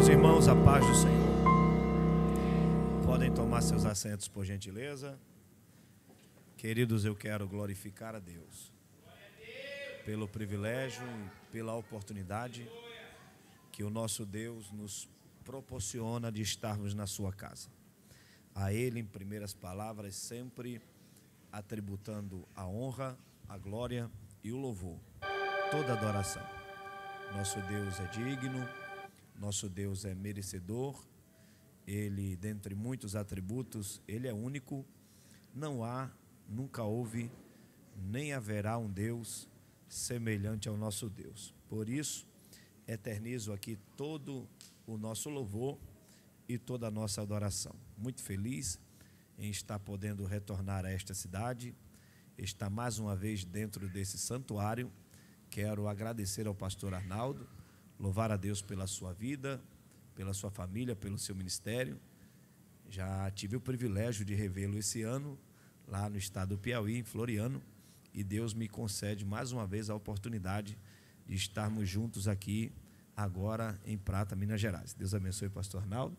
Meus irmãos, a paz do Senhor. Podem tomar seus assentos, por gentileza. Queridos, eu quero glorificar a Deus pelo privilégio e pela oportunidade que o nosso Deus nos proporciona de estarmos na sua casa. A Ele, em primeiras palavras, sempre atributando a honra, a glória e o louvor, toda adoração. Nosso Deus é digno, nosso Deus é merecedor. Ele, dentre muitos atributos, Ele é único. Não há, nunca houve, nem haverá um Deus semelhante ao nosso Deus. Por isso, eternizo aqui todo o nosso louvor e toda a nossa adoração. Muito feliz em estar podendo retornar a esta cidade, estar mais uma vez dentro desse santuário. Quero agradecer ao pastor Arnaldo, louvar a Deus pela sua vida, pela sua família, pelo seu ministério. Já tive o privilégio de revê-lo esse ano, lá no estado do Piauí, em Floriano, e Deus me concede mais uma vez a oportunidade de estarmos juntos aqui, agora em Prata, Minas Gerais. Deus abençoe o pastor Arnaldo,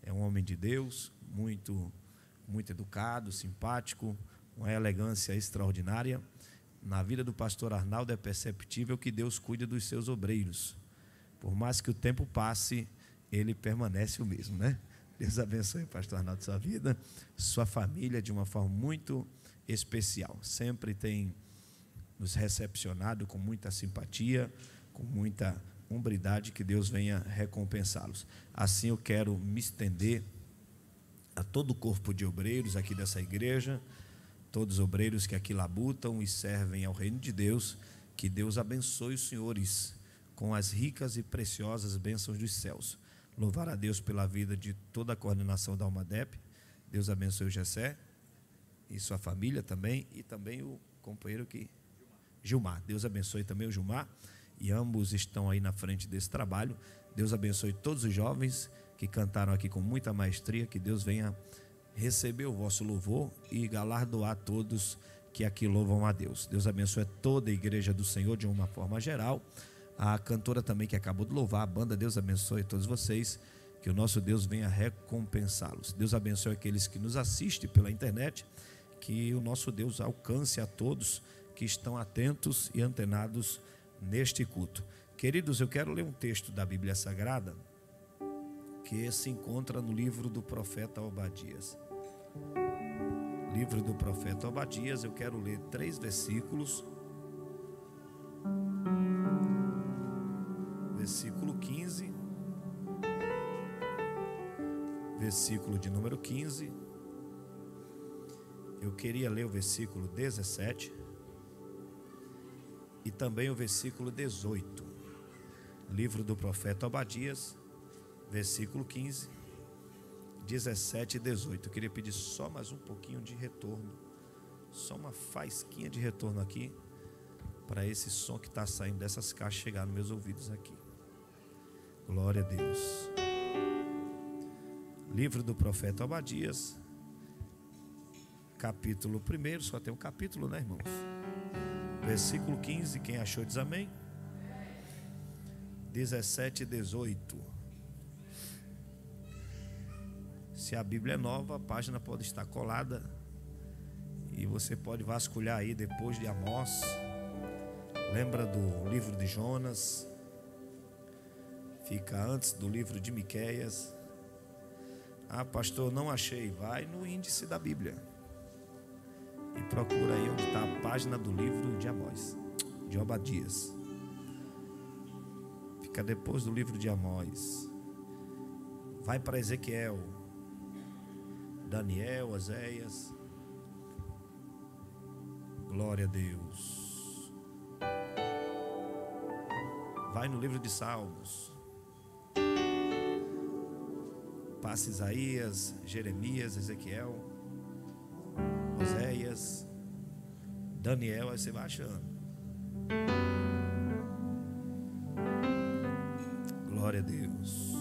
é um homem de Deus, muito educado, simpático, uma elegância extraordinária. Na vida do pastor Arnaldo é perceptível que Deus cuida dos seus obreiros. Por mais que o tempo passe, ele permanece o mesmo, né? Deus abençoe o pastor Arnaldo, sua vida, sua família, de uma forma muito especial. Sempre tem nos recepcionado com muita simpatia, com muita hombridade. Que Deus venha recompensá-los. Assim eu quero me estender a todo o corpo de obreiros aqui dessa igreja, todos os obreiros que aqui labutam e servem ao reino de Deus. Que Deus abençoe os senhores com as ricas e preciosas bênçãos dos céus. Louvar a Deus pela vida de toda a coordenação da Almadep. Deus abençoe o Gessé e sua família também, e também o companheiro Gilmar. Deus abençoe também o Gilmar, e ambos estão aí na frente desse trabalho. Deus abençoe todos os jovens que cantaram aqui com muita maestria. Que Deus venha receber o vosso louvor e galardoar todos que aqui louvam a Deus. Deus abençoe toda a igreja do Senhor de uma forma geral. A cantora também que acabou de louvar, a banda, Deus abençoe todos vocês, que o nosso Deus venha recompensá-los. Deus abençoe aqueles que nos assistem pela internet, que o nosso Deus alcance a todos que estão atentos e antenados neste culto. Queridos, eu quero ler um texto da Bíblia Sagrada que se encontra no livro do profeta Obadias. Livro do profeta Obadias, eu quero ler 3 versículos. Versículo 15, versículo de número 15. Eu queria ler o versículo 17 e também o versículo 18. Livro do profeta Obadias, versículo 15, 17 e 18. Eu queria pedir só mais um pouquinho de retorno, só uma faísquinha de retorno aqui, para esse som que está saindo dessas caixas chegar nos meus ouvidos aqui. Glória a Deus. Livro do profeta Obadias, capítulo 1, só tem um capítulo, né, irmãos? Versículo 15, quem achou diz amém. 17 e 18. Se a Bíblia é nova, a página pode estar colada e você pode vasculhar aí depois de Amós. Lembra do livro de Jonas? Fica antes do livro de Miqueias. Ah, pastor, não achei. Vai no índice da Bíblia e procura aí onde está a página do livro de Amós, de Obadias. Fica depois do livro de Amós. Vai para Ezequiel, Daniel, Oséias. Glória a Deus. Vai no livro de Salmos. Passa Isaías, Jeremias, Ezequiel, Oséias, Daniel, aí você vai achando. Glória a Deus.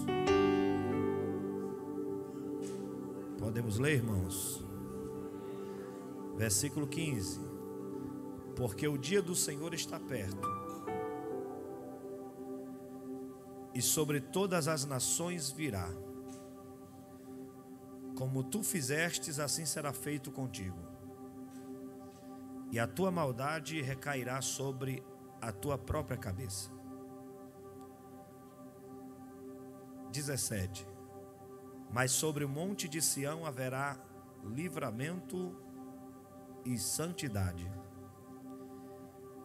Podemos ler, irmãos? Versículo 15. Porque o dia do Senhor está perto, e sobre todas as nações virá. Como tu fizestes, assim será feito contigo. E a tua maldade recairá sobre a tua própria cabeça. 17. Mas sobre o monte de Sião haverá livramento e santidade,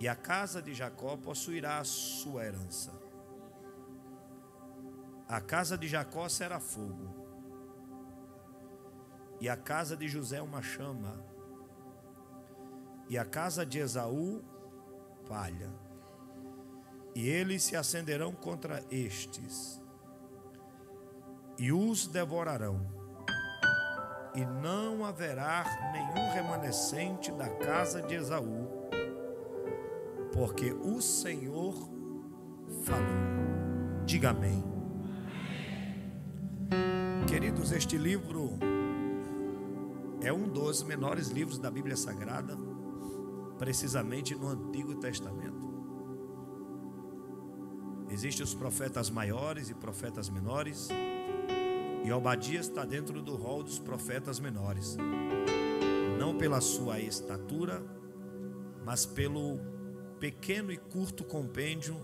e a casa de Jacó possuirá a sua herança. A casa de Jacó será fogo, e a casa de José uma chama, e a casa de Esaú palha, e eles se acenderão contra estes, e os devorarão, e não haverá nenhum remanescente da casa de Esaú, porque o Senhor falou. Diga amém. Queridos, este livro é um dos menores livros da Bíblia Sagrada, precisamente no Antigo Testamento. Existem os profetas maiores e profetas menores, e Obadias está dentro do rol dos profetas menores, não pela sua estatura, mas pelo pequeno e curto compêndio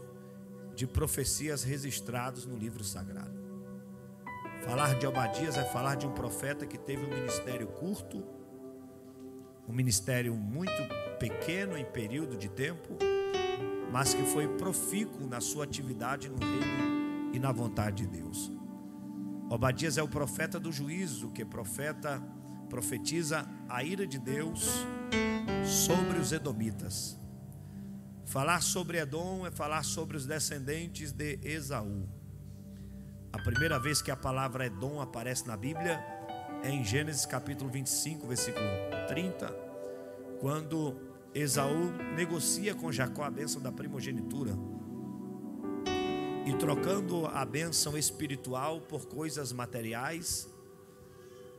de profecias registrados no livro sagrado. Falar de Obadias é falar de um profeta que teve um ministério curto, um ministério muito pequeno em período de tempo, mas que foi profícuo na sua atividade no reino e na vontade de Deus. Obadias é o profeta do juízo, que profetiza a ira de Deus sobre os edomitas. Falar sobre Edom é falar sobre os descendentes de Esaú. A primeira vez que a palavra Edom aparece na Bíblia é em Gênesis capítulo 25, versículo 30, quando Esaú negocia com Jacó a bênção da primogenitura, e trocando a bênção espiritual por coisas materiais,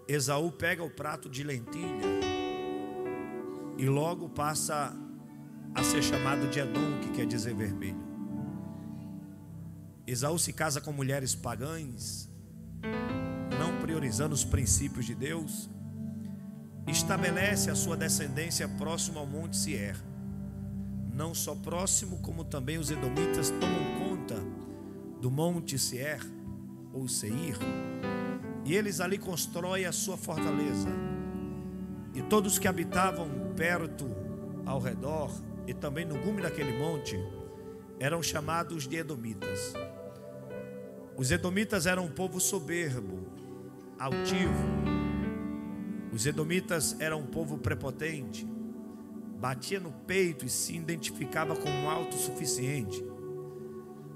Esaú pega o prato de lentilha e logo passa a ser chamado de Edom, que quer dizer vermelho. Esaú se casa com mulheres pagãs, não priorizando os princípios de Deus, estabelece a sua descendência próximo ao Monte Seir. Não só próximo, como também os edomitas tomam conta do Monte Seir, ou Seir, e eles ali constroem a sua fortaleza, e todos que habitavam perto, ao redor, e também no gume daquele monte, eram chamados de edomitas. Os edomitas eram um povo soberbo, altivo. Os edomitas eram um povo prepotente, batia no peito e se identificava como autossuficiente.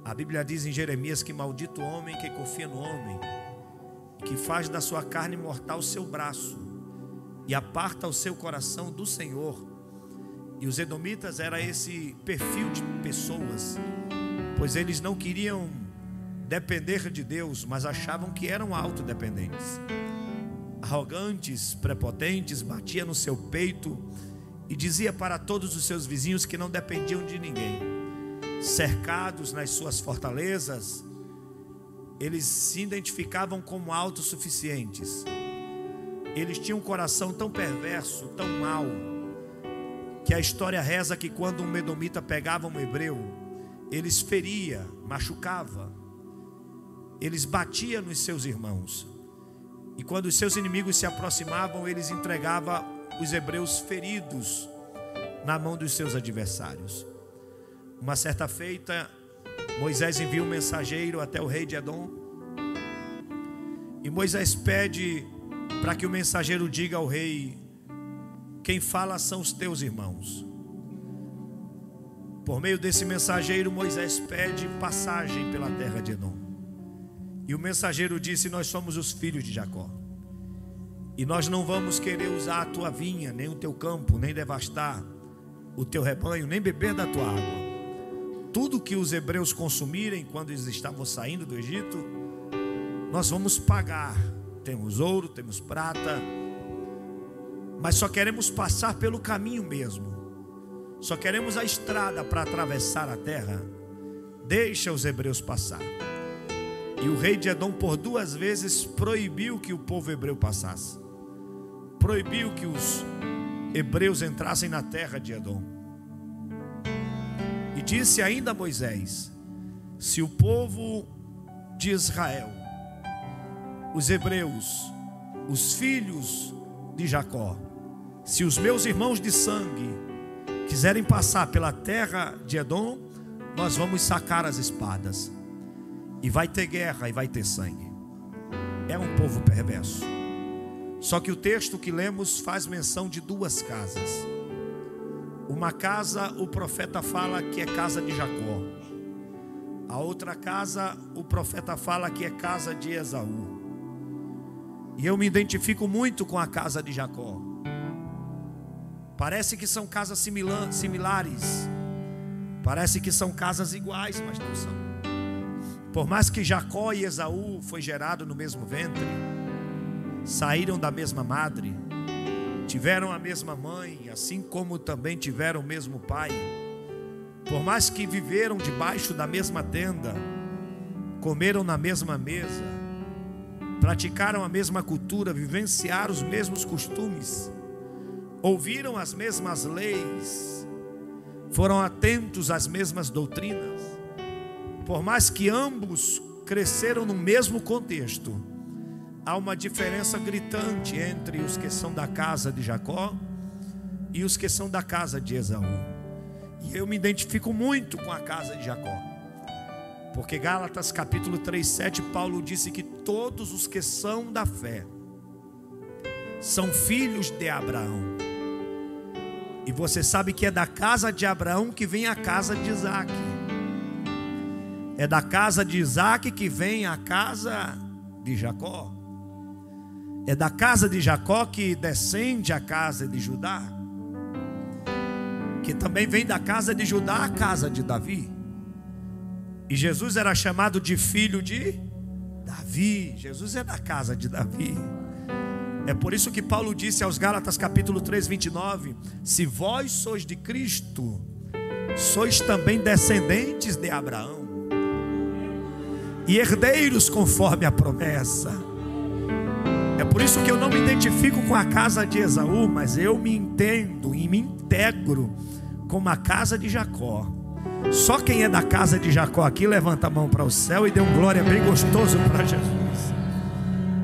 A Bíblia diz em Jeremias que maldito o homem que confia no homem, que faz da sua carne mortal o seu braço e aparta o seu coração do Senhor. E os edomitas era esse perfil de pessoas, pois eles não queriam depender de Deus, mas achavam que eram autodependentes. Arrogantes, prepotentes, batia no seu peito e dizia para todos os seus vizinhos que não dependiam de ninguém. Cercados nas suas fortalezas, eles se identificavam como autossuficientes. Eles tinham um coração tão perverso, tão mau, que a história reza que quando um edomita pegava um hebreu, eles feria, machucava, eles batiam nos seus irmãos. E quando os seus inimigos se aproximavam, eles entregavam os hebreus feridos na mão dos seus adversários. Uma certa feita, Moisés envia um mensageiro até o rei de Edom, e Moisés pede para que o mensageiro diga ao rei: quem fala são os teus irmãos. Por meio desse mensageiro, Moisés pede passagem pela terra de Edom. E o mensageiro disse: nós somos os filhos de Jacó, e nós não vamos querer usar a tua vinha, nem o teu campo, nem devastar o teu rebanho, nem beber da tua água. Tudo que os hebreus consumirem quando eles estavam saindo do Egito, nós vamos pagar. Temos ouro, temos prata, mas só queremos passar pelo caminho mesmo. Só queremos a estrada para atravessar a terra. Deixa os hebreus passar. E o rei de Edom por 2 vezes proibiu que o povo hebreu passasse. Proibiu que os hebreus entrassem na terra de Edom. E disse ainda a Moisés: se o povo de Israel, os hebreus, os filhos de Jacó, se os meus irmãos de sangue quiserem passar pela terra de Edom, nós vamos sacar as espadas, e vai ter guerra e vai ter sangue. É um povo perverso. Só que o texto que lemos faz menção de 2 casas. Uma casa o profeta fala que é casa de Jacó. A outra casa o profeta fala que é casa de Esaú. E eu me identifico muito com a casa de Jacó. Parece que são casas similares. Parece que são casas iguais, mas não são. Por mais que Jacó e Esaú foi gerado no mesmo ventre, saíram da mesma madre, tiveram a mesma mãe, assim como também tiveram o mesmo pai. Por mais que viveram debaixo da mesma tenda, comeram na mesma mesa, praticaram a mesma cultura, vivenciaram os mesmos costumes, ouviram as mesmas leis, foram atentos às mesmas doutrinas. Por mais que ambos cresceram no mesmo contexto, há uma diferença gritante entre os que são da casa de Jacó e os que são da casa de Esaú. E eu me identifico muito com a casa de Jacó, porque Gálatas capítulo 3:7, Paulo disse que todos os que são da fé são filhos de Abraão. E você sabe que é da casa de Abraão que vem a casa de Isaac. É da casa de Isaac que vem a casa de Jacó. É da casa de Jacó que descende a casa de Judá, que também vem da casa de Judá a casa de Davi. E Jesus era chamado de filho de Davi. Jesus é da casa de Davi. É por isso que Paulo disse aos Gálatas capítulo 3:29: se vós sois de Cristo, sois também descendentes de Abraão e herdeiros conforme a promessa. É por isso que eu não me identifico com a casa de Esaú, mas eu me entendo e me integro com a casa de Jacó. Só quem é da casa de Jacó aqui, levanta a mão para o céu e dê um glória bem gostoso para Jesus.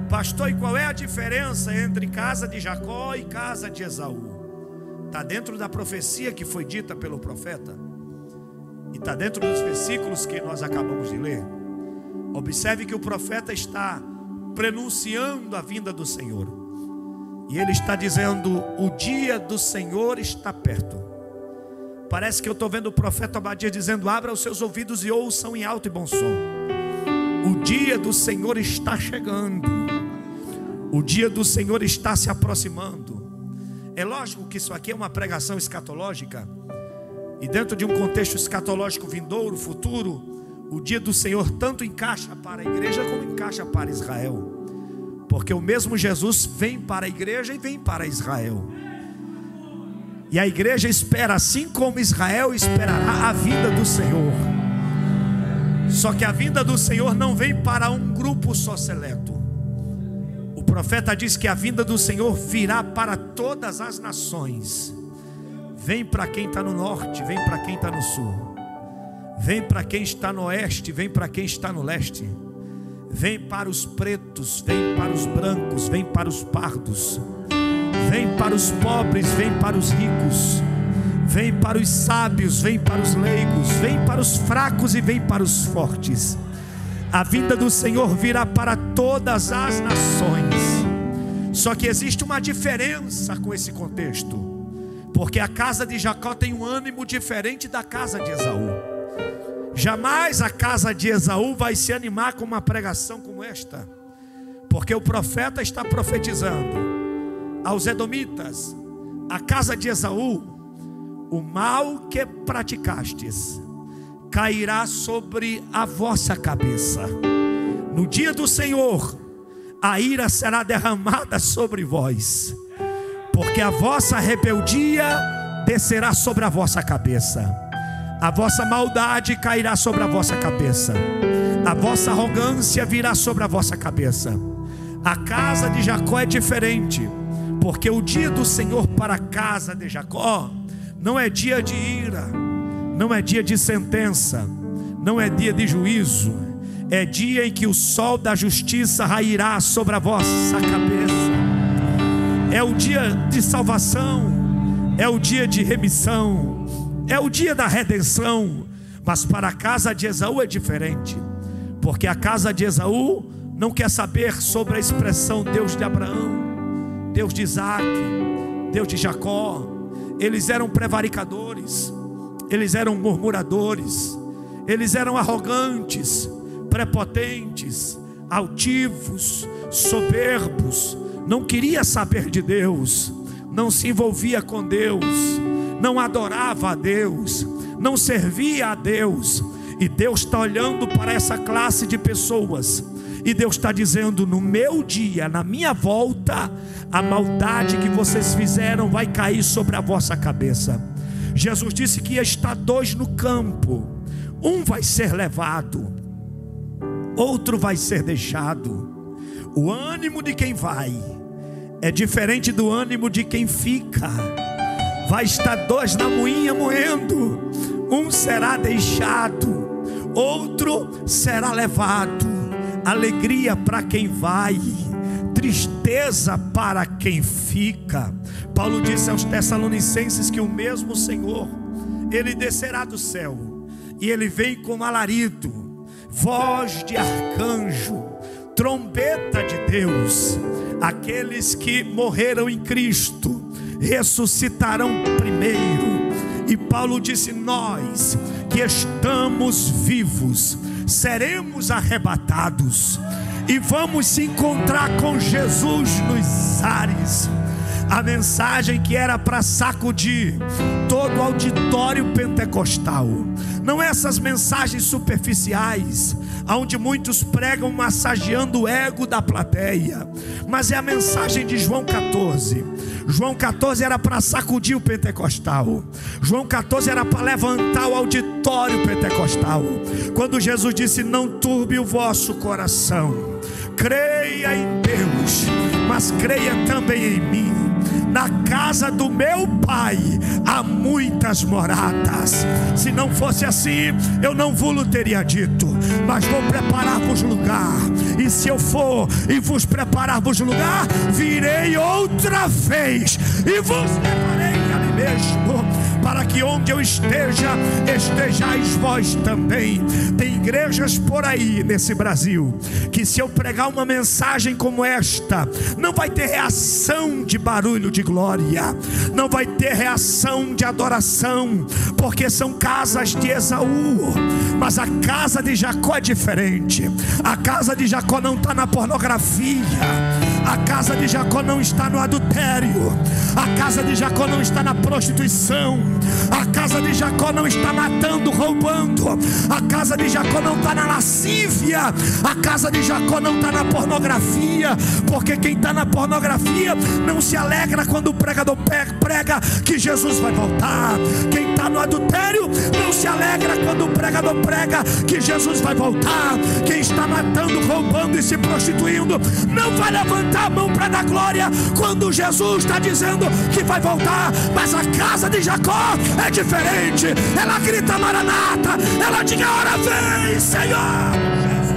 Pastor, e qual é a diferença entre casa de Jacó e casa de Esaú? Está dentro da profecia que foi dita pelo profeta, e está dentro dos versículos que nós acabamos de ler. Observe que o profeta está prenunciando a vinda do Senhor, e ele está dizendo: o dia do Senhor está perto. Parece que eu estou vendo o profeta Obadias dizendo: abra os seus ouvidos e ouçam em alto e bom som. O dia do Senhor está chegando. O dia do Senhor está se aproximando. É lógico que isso aqui é uma pregação escatológica, e dentro de um contexto escatológico vindouro, futuro, o dia do Senhor tanto encaixa para a igreja como encaixa para Israel, porque o mesmo Jesus vem para a igreja e vem para Israel. E a igreja espera, assim como Israel esperará a vinda do Senhor. Só que a vinda do Senhor não vem para um grupo só seleto. O profeta diz que a vinda do Senhor virá para todas as nações. Vem para quem está no norte, vem para quem está no sul, vem para quem está no oeste, vem para quem está no leste, vem para os pretos, vem para os brancos, vem para os pardos, vem para os pobres, vem para os ricos, vem para os sábios, vem para os leigos, vem para os fracos e vem para os fortes. A vinda do Senhor virá para todas as nações. Só que existe uma diferença com esse contexto, porque a casa de Jacó tem um ânimo diferente da casa de Esaú. Jamais a casa de Esaú vai se animar com uma pregação como esta, porque o profeta está profetizando aos edomitas: a casa de Esaú, o mal que praticastes cairá sobre a vossa cabeça. No dia do Senhor, a ira será derramada sobre vós, porque a vossa rebeldia descerá sobre a vossa cabeça, a vossa maldade cairá sobre a vossa cabeça, a vossa arrogância virá sobre a vossa cabeça. A casa de Jacó é diferente, porque o dia do Senhor para a casa de Jacó não é dia de ira, não é dia de sentença, não é dia de juízo, é dia em que o sol da justiça rairá sobre a vossa cabeça. É o dia de salvação, é o dia de remissão, é o dia da redenção. Mas para a casa de Esaú é diferente, porque a casa de Esaú não quer saber sobre a expressão Deus de Abraão, Deus de Isaac, Deus de Jacó. Eles eram prevaricadores, eles eram murmuradores, eles eram arrogantes, prepotentes, altivos, soberbos. Não queria saber de Deus, não se envolvia com Deus, não adorava a Deus, não servia a Deus. E Deus está olhando para essa classe de pessoas, e Deus está dizendo: no meu dia, na minha volta, a maldade que vocês fizeram vai cair sobre a vossa cabeça. Jesus disse que ia estar dois no campo, um vai ser levado, outro vai ser deixado. O ânimo de quem vai é diferente do ânimo de quem fica. Vai estar dois na moinha moendo, um será deixado, outro será levado. Alegria para quem vai, tristeza para quem fica. Paulo disse aos Tessalonicenses que o mesmo Senhor, Ele descerá do céu, e Ele vem com alarido, voz de arcanjo, trombeta de Deus. Aqueles que morreram em Cristo ressuscitarão primeiro. E Paulo disse: nós que estamos vivos seremos arrebatados e vamos se encontrar com Jesus nos ares. A mensagem que era para sacudir todo o auditório pentecostal, não essas mensagens superficiais, onde muitos pregam massageando o ego da plateia, mas é a mensagem de João 14. João 14 era para sacudir o pentecostal. João 14 era para levantar o auditório pentecostal. Quando Jesus disse: não turbe o vosso coração, creia em Deus, mas creia também em mim. Na casa do meu Pai há muitas moradas. Se não fosse assim, eu não vos teria dito, mas vou preparar-vos lugar. E se eu for e vos preparar-vos lugar, virei outra vez e vos levarei a mim mesmo, para que onde eu esteja, estejais vós também. Tem igrejas por aí nesse Brasil que, se eu pregar uma mensagem como esta, não vai ter reação de barulho de glória, não vai ter reação de adoração, porque são casas de Esaú. Mas a casa de Jacó é diferente. A casa de Jacó não está na pornografia, a casa de Jacó não está no adultério, a casa de Jacó não está na prostituição, a casa de Jacó não está matando, roubando, a casa de Jacó não está na lascívia, a casa de Jacó não está na pornografia, porque quem está na pornografia não se alegra quando o pregador prega que Jesus vai voltar. Quem está no adultério não se alegra quando o pregador prega que Jesus vai voltar. Quem está matando, roubando e se prostituindo não vai levantar a mão para dar glória quando Jesus está dizendo que vai voltar. Mas a casa de Jacó é diferente. Ela grita Maranata, ela diz: a hora vem, Senhor Jesus.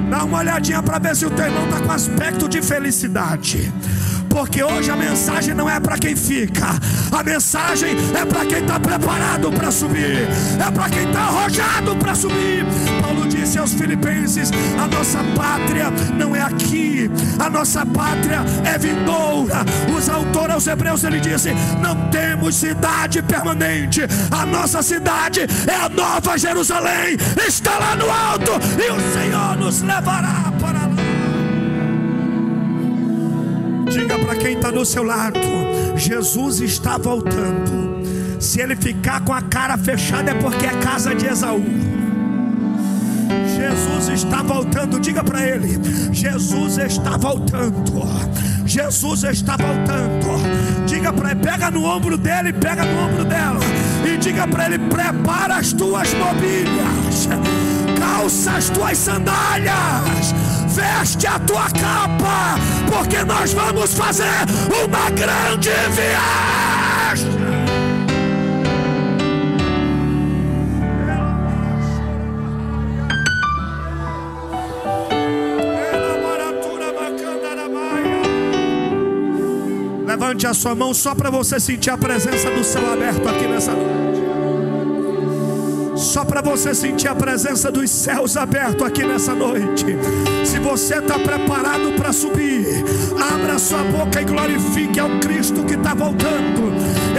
Dá uma olhadinha para ver se o teu irmão está com aspecto de felicidade, porque hoje a mensagem não é para quem fica, a mensagem é para quem está preparado para subir, é para quem está arrojado para subir. Paulo disse aos Filipenses: a nossa pátria não é aqui, a nossa pátria é vindoura. Os autores aos Hebreus, ele disse: não temos cidade permanente, a nossa cidade é a Nova Jerusalém, está lá no alto, e o Senhor nos levará para lá. Diga para quem está do seu lado: Jesus está voltando. Se ele ficar com a cara fechada é porque é casa de Esaú. Jesus está voltando. Diga para ele: Jesus está voltando. Jesus está voltando. Diga para ele, pega no ombro dele, pega no ombro dela, e diga para ele: prepara as tuas mobílias, calça as tuas sandálias, veste a tua capa, porque nós vamos fazer uma grande viagem. Levante a sua mão só para você sentir a presença do céu aberto aqui nessa noite. Só para você sentir a presença dos céus abertos aqui nessa noite. Se você está preparado para subir, abra sua boca e glorifique ao Cristo que está voltando.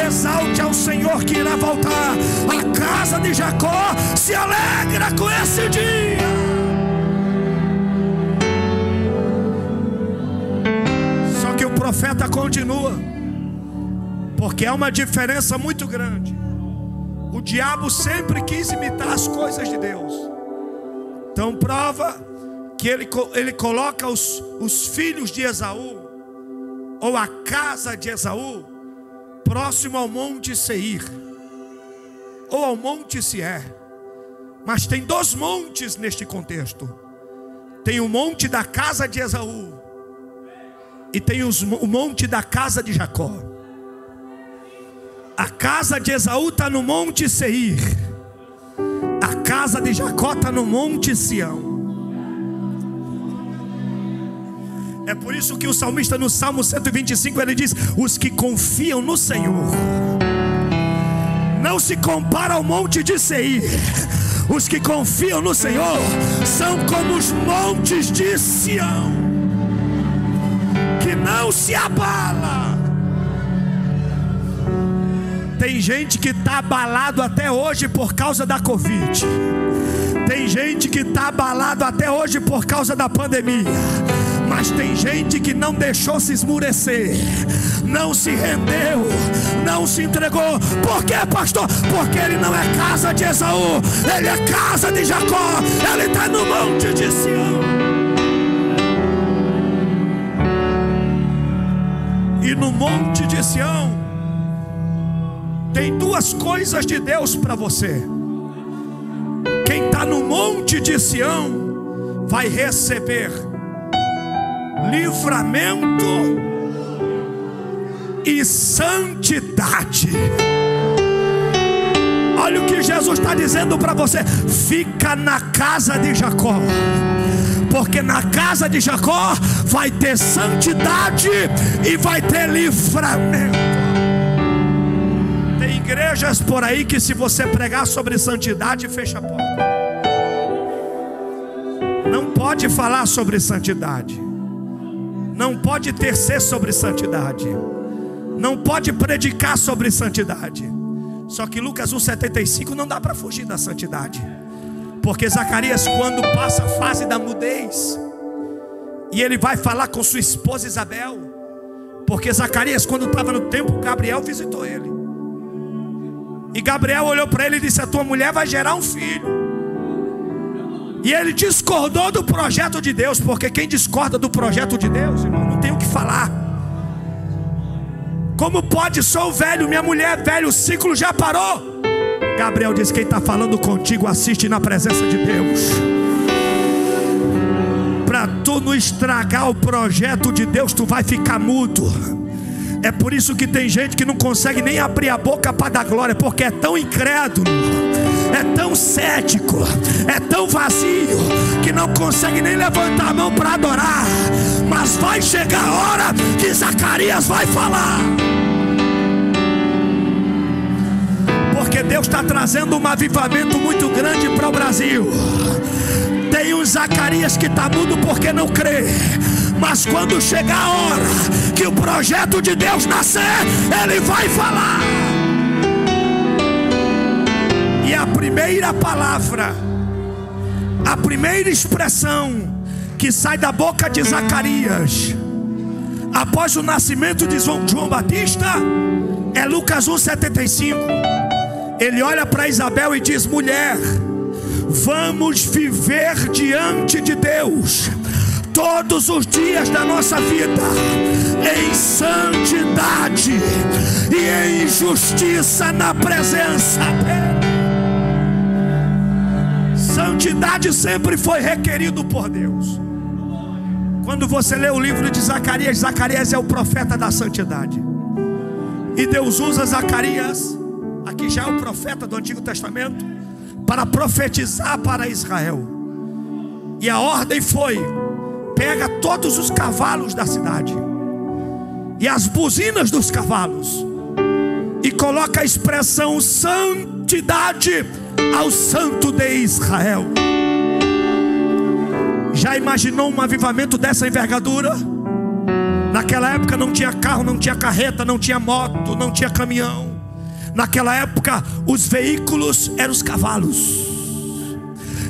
Exalte ao Senhor que irá voltar. A casa de Jacó se alegra com esse dia. Só que o profeta continua, porque há uma diferença muito grande. O diabo sempre quis imitar as coisas de Deus. Então prova que ele coloca os filhos de Esaú, ou a casa de Esaú, próximo ao monte Seir, ou ao monte Sier. Mas tem dois montes neste contexto. Tem o monte da casa de Esaú, e tem o monte da casa de Jacó. A casa de Esaú está no monte Seir, a casa de Jacó está no monte Sião. É por isso que o salmista no Salmo 125 ele diz: os que confiam no Senhor não se compara ao monte de Seir. Os que confiam no Senhor são como os montes de Sião, que não se abala. Tem gente que está abalado até hoje por causa da Covid. Tem gente que está abalado até hoje por causa da pandemia. Mas tem gente que não deixou se esmurecer, não se rendeu, não se entregou. Por quê, pastor? Porque ele não é casa de Esaú, ele é casa de Jacó. Ele está no monte de Sião. E no monte de Sião tem duas coisas de Deus para você. Quem está no monte de Sião vai receber livramento e santidade. Olha o que Jesus está dizendo para você: fica na casa de Jacó, porque na casa de Jacó vai ter santidade e vai ter livramento. Tem igrejas por aí que, se você pregar sobre santidade, fecha a porta. Não pode falar sobre santidade, não pode tecer sobre santidade, não pode predicar sobre santidade. Só que Lucas 1,75 não dá para fugir da santidade, porque Zacarias, quando passa a fase da mudez, e ele vai falar com sua esposa Isabel, porque Zacarias, quando estava no templo, Gabriel visitou ele, e Gabriel olhou para ele e disse: a tua mulher vai gerar um filho. E ele discordou do projeto de Deus, porque quem discorda do projeto de Deus, irmão, não tem o que falar. Como pode? Sou velho, minha mulher é velha, o ciclo já parou. Gabriel disse: quem está falando contigo, assiste na presença de Deus, para tu não estragar o projeto de Deus. Tu vai ficar mudo. É por isso que tem gente que não consegue nem abrir a boca para dar glória, porque é tão incrédulo, é tão cético, é tão vazio, que não consegue nem levantar a mão para adorar. Mas vai chegar a hora que Zacarias vai falar, porque Deus está trazendo um avivamento muito grande para o Brasil. Tem um Zacarias que está mudo porque não crê, mas quando chegar a hora que o projeto de Deus nascer, ele vai falar. E a primeira palavra, a primeira expressão que sai da boca de Zacarias após o nascimento de João Batista é Lucas 1,75. Ele olha para Isabel e diz: mulher, vamos viver diante de Deus. todos os dias da nossa vida em santidade e em justiça na presença dele. Santidade sempre foi requerido por Deus. Quando você lê o livro de Zacarias, Zacarias é o profeta da santidade. E Deus usa Zacarias, aqui já é o profeta do Antigo Testamento, para profetizar para Israel. E a ordem foi: pega todos os cavalos da cidade e as buzinas dos cavalos e coloca a expressão santidade ao Santo de Israel. Já imaginou um avivamento dessa envergadura? Naquela época não tinha carro, não tinha carreta, não tinha moto, não tinha caminhão. Naquela época os veículos eram os cavalos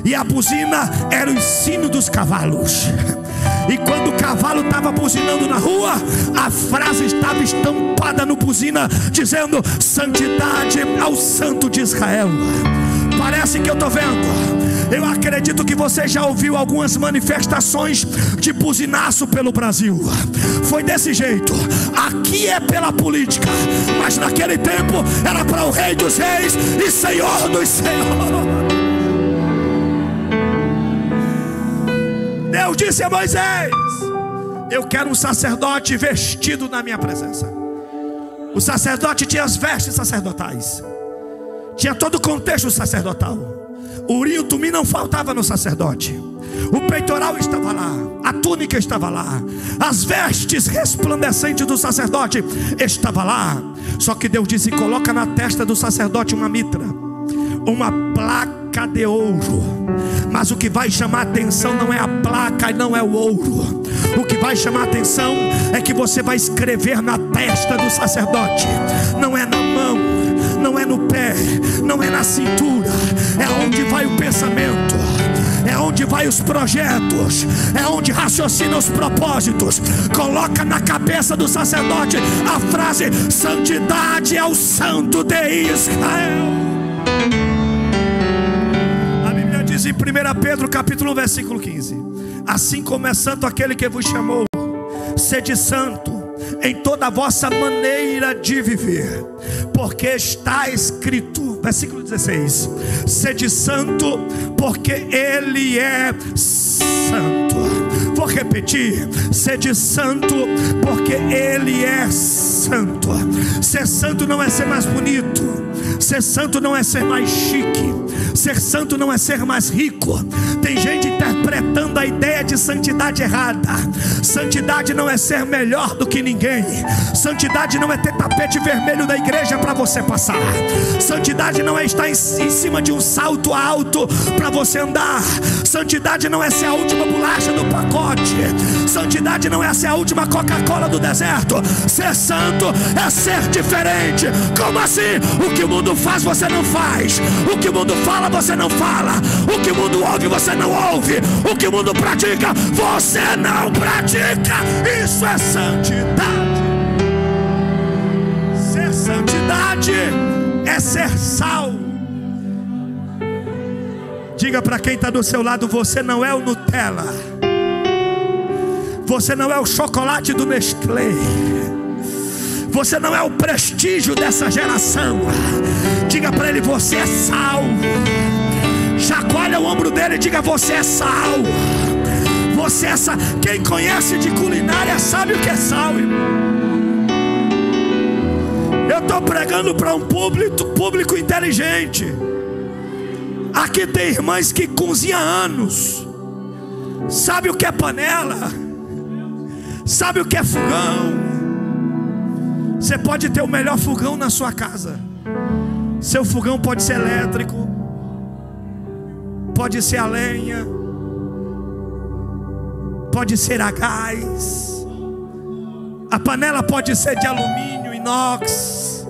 e a buzina era o sino dos cavalos. E quando o cavalo estava buzinando na rua, a frase estava estampada no buzina, dizendo: santidade ao Santo de Israel. Parece que eu estou vendo. Eu acredito que você já ouviu algumas manifestações de buzinaço pelo Brasil. Foi desse jeito. Aqui é pela política, mas naquele tempo era para o Rei dos Reis e Senhor dos Senhores. Deus disse a Moisés: eu quero um sacerdote vestido na minha presença. O sacerdote tinha as vestes sacerdotais, tinha todo o contexto sacerdotal. O urim e o tumim não faltava no sacerdote. O peitoral estava lá, a túnica estava lá, as vestes resplandecentes do sacerdote estavam lá. Só que Deus disse: coloca na testa do sacerdote uma mitra, uma placa de ouro. Mas o que vai chamar a atenção não é a placa e não é o ouro. O que vai chamar a atenção é que você vai escrever na testa do sacerdote. Não é na mão, não é no pé, não é na cintura. É onde vai o pensamento, é onde vai os projetos, é onde raciocina os propósitos. Coloca na cabeça do sacerdote a frase: santidade ao Santo de Israel. A Bíblia diz em 1 Pedro capítulo 1 versículo 15: assim como é santo aquele que vos chamou, sede santo em toda a vossa maneira de viver, porque está escrito, versículo 16: sede santo, porque Ele é santo. Vou repetir: sede santo, porque Ele é santo. Ser santo não é ser mais bonito, ser santo não é ser mais chique, ser santo não é ser mais rico. Tem gente interpretando a ideia de santidade errada. Santidade não é ser melhor do que ninguém. Santidade não é ter tapete vermelho da igreja para você passar. Santidade não é estar em cima de um salto alto para você andar. Santidade não é ser a última bolacha do pacote. Santidade não é ser a última Coca-Cola do deserto. Ser santo é ser diferente. Como assim? O que o mundo faz você não faz, o que o mundo fala você não fala, o que o mundo ouve você não ouve, o que o mundo pratica você não pratica. Isso é santidade. Ser santidade é ser sal. Diga para quem está do seu lado: você não é o Nutella, você não é o chocolate do Nestlé, você não é o prestígio dessa geração. Diga para ele: você é sal. Chacoalha o ombro dele e diga: você é sal. Você é sal. Quem conhece de culinária sabe o que é sal, irmão. Eu estou pregando para um público inteligente. Aqui tem irmãs que cozinham há anos, sabe o que é panela, sabe o que é fogão. Você pode ter o melhor fogão na sua casa. Seu fogão pode ser elétrico, pode ser a lenha, pode ser a gás. A panela pode ser de alumínio, inox,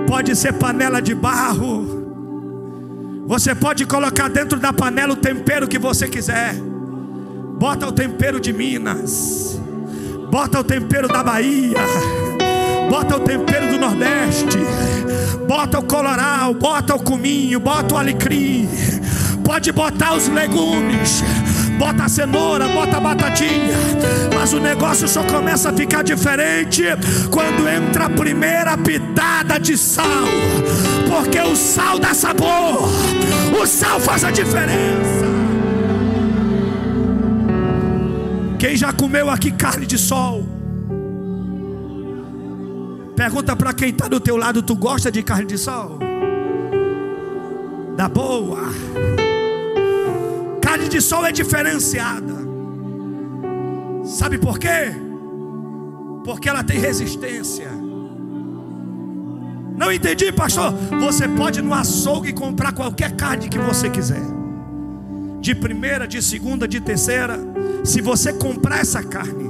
pode ser panela de barro. Você pode colocar dentro da panela o tempero que você quiser. Bota o tempero de Minas, bota o tempero da Bahia, bota o tempero do Nordeste, bota o coloral, bota o cominho, bota o alecrim, pode botar os legumes, bota a cenoura, bota a batatinha, mas o negócio só começa a ficar diferente quando entra a primeira pitada de sal, porque o sal dá sabor, o sal faz a diferença. Quem já comeu aqui carne de sol? Pergunta para quem está do teu lado: tu gosta de carne de sol? Da boa. Carne de sol é diferenciada. Sabe por quê? Porque ela tem resistência. Não entendi, pastor. Você pode ir no açougue comprar qualquer carne que você quiser, de primeira, de segunda, de terceira. Se você comprar essa carne,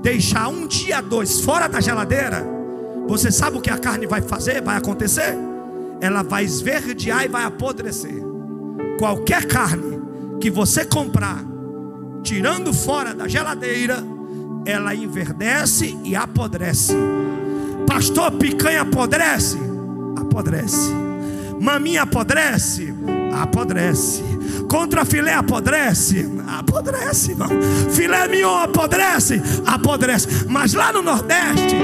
deixar um dia, dois fora da geladeira, você sabe o que a carne vai fazer? Vai acontecer? Ela vai esverdear e vai apodrecer. Qualquer carne que você comprar, tirando fora da geladeira, ela enverdece e apodrece. Pastor, picanha apodrece? Apodrece. Maminha apodrece? Apodrece. Contra filé apodrece? Apodrece, irmão. Filé mignon apodrece? Apodrece. Mas lá no Nordeste,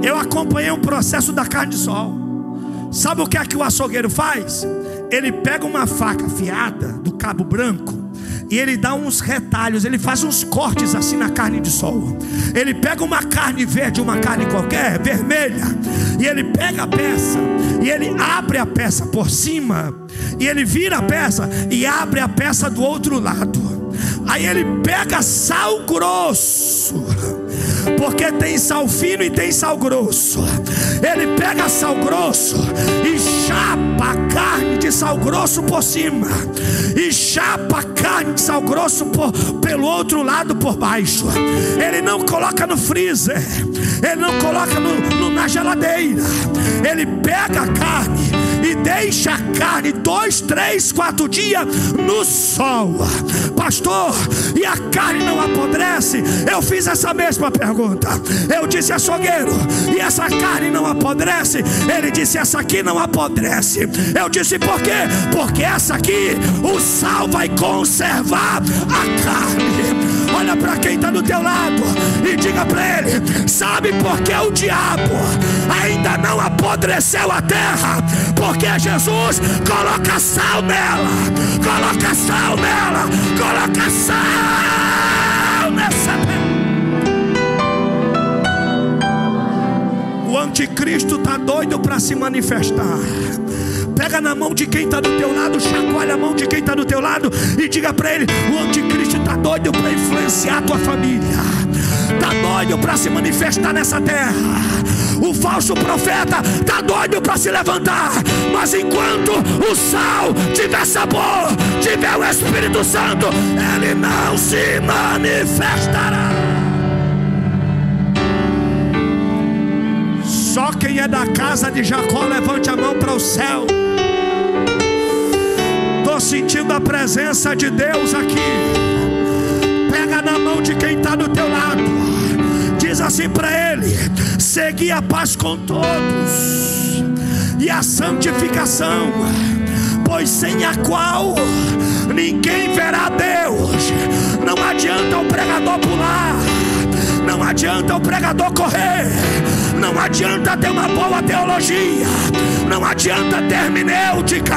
eu acompanhei um processo da carne de sol. Sabe o que é que o açougueiro faz? Ele pega uma faca afiada do cabo branco e ele dá uns retalhos, ele faz uns cortes assim na carne de sol. Ele pega uma carne verde, uma carne qualquer, vermelha, e ele pega a peça e ele abre a peça por cima, e ele vira a peça e abre a peça do outro lado. Aí ele pega sal grosso, porque tem sal fino e tem sal grosso. Ele pega sal grosso e chapa a carne de sal grosso por cima, e chapa a carne de sal grosso pelo outro lado por baixo. Ele não coloca no freezer, ele não coloca na geladeira. Ele pega a carne e deixa a carne 2, 3, 4 dias no sol. Pastor, e a carne não apodrece? Eu fiz essa mesma pergunta. Eu disse: açougueiro, e essa carne não apodrece? Ele disse: essa aqui não apodrece. Eu disse: por quê? Porque essa aqui, o sal vai conservar a carne. Olha para quem está do teu lado e diga para ele: sabe por que o diabo ainda não apodreceu a terra? Porque Jesus coloca sal nela, coloca sal nela, coloca sal nessa terra. O anticristo está doido para se manifestar. Pega na mão de quem está do teu lado, chacoalha a mão de quem está do teu lado e diga para ele: o anticristo está doido para influenciar a tua família, está doido para se manifestar nessa terra. O falso profeta está doido para se levantar, mas enquanto o sal tiver sabor, tiver o Espírito Santo, ele não se manifestará. Só quem é da casa de Jacó, levante a mão para o céu. Estou sentindo a presença de Deus aqui. Pega na mão de quem está do teu lado, diz assim para ele: segui a paz com todos e a santificação, pois sem a qual ninguém verá Deus. Não adianta o pregador pular, não adianta o pregador correr, não adianta ter uma boa teologia, não adianta ter hermenêutica,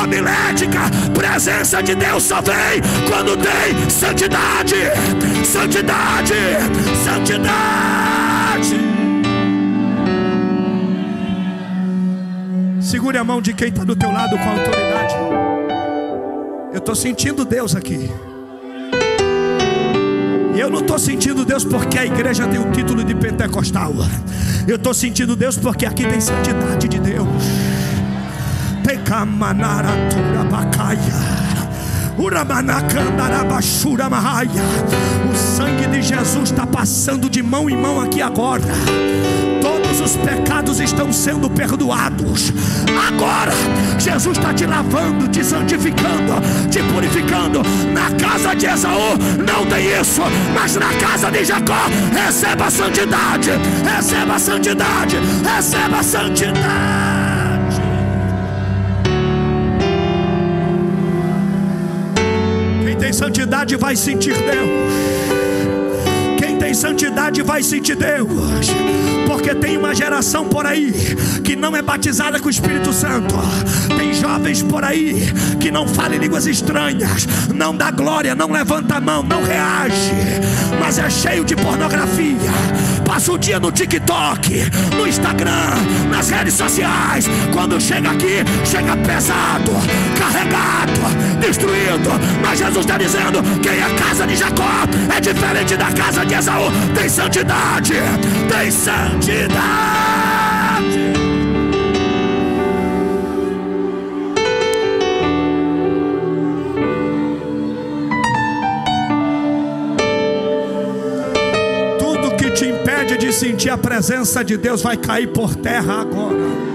homilética. Presença de Deus só vem quando tem santidade, santidade, santidade. Segure a mão de quem está do teu lado com autoridade. Eu estou sentindo Deus aqui. E eu não estou sentindo Deus porque a igreja tem o título de pentecostal. Eu estou sentindo Deus porque aqui tem santidade de Deus. O sangue de Jesus está passando de mão em mão aqui agora. Todos os pecados estão sendo perdoados. Agora Jesus está te lavando, te santificando, te purificando. Na casa de Esaú não tem isso, mas na casa de Jacó, receba a santidade, receba a santidade, receba a santidade. Quem tem santidade vai sentir Deus. Quem tem santidade vai sentir Deus. Porque tem uma geração por aí que não é batizada com o Espírito Santo. Tem jovens por aí que não falam em línguas estranhas, não dá glória, não levanta a mão, não reage, mas é cheio de pornografia. Passa o dia no TikTok, no Instagram, nas redes sociais. Quando chega aqui, chega pesado, carregado, destruído. Mas Jesus está dizendo: quem é a casa de Jacó é diferente da casa de Esaú. Tem santidade, tem santidade. Tudo que te impede de sentir a presença de Deus vai cair por terra agora.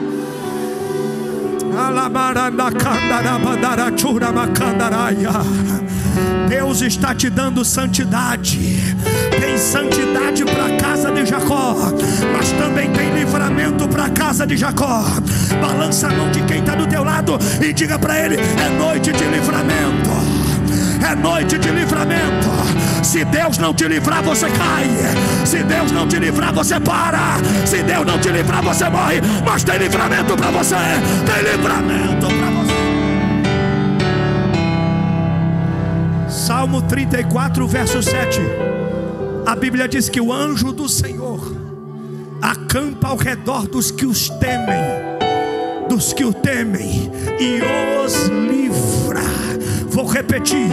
Deus está te dando santidade. Tem santidade para a casa de Jacó, mas também tem livramento para a casa de Jacó. Balança a mão de quem está do teu lado e diga para ele: é noite de livramento. É noite de livramento. Se Deus não te livrar, você cai. Se Deus não te livrar, você para. Se Deus não te livrar, você morre. Mas tem livramento para você. Tem livramento para você. Salmo 34, verso 7. A Bíblia diz que o anjo do Senhor acampa ao redor dos que os temem, dos que o temem, e os livra. Vou repetir: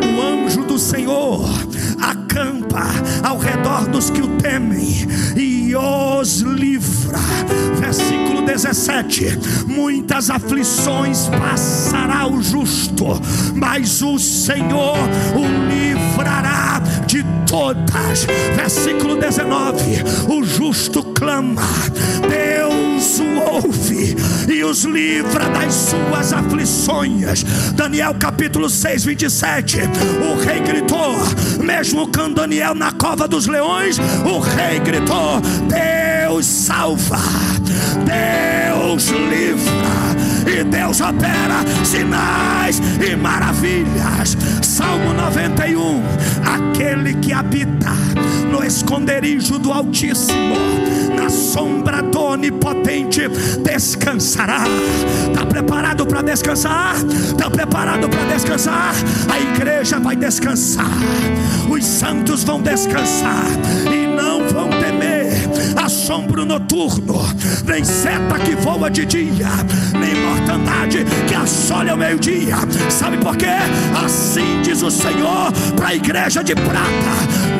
o anjo do Senhor acampa ao redor dos que o temem e os livra. Versículo 17: muitas aflições passará o justo, mas o Senhor o livrará de todas. Versículo 19: o justo clama, Deus o ouve e os livra das suas aflições. Daniel capítulo 6, 27. O rei gritou, mesmo com Daniel na cova dos leões, o rei gritou: Deus salva, Deus livra, e Deus opera sinais e maravilhas. Salmo 91: aquele que habita no esconderijo do Altíssimo, na sombra do Onipotente descansará. Está preparado para descansar? Está preparado para descansar? A igreja vai descansar, os santos vão descansar e não vão temer assombro noturno, nem seta que voa de dia, nem mortandade que assola ao meio-dia. Sabe por quê? Assim diz o Senhor para a igreja de prata: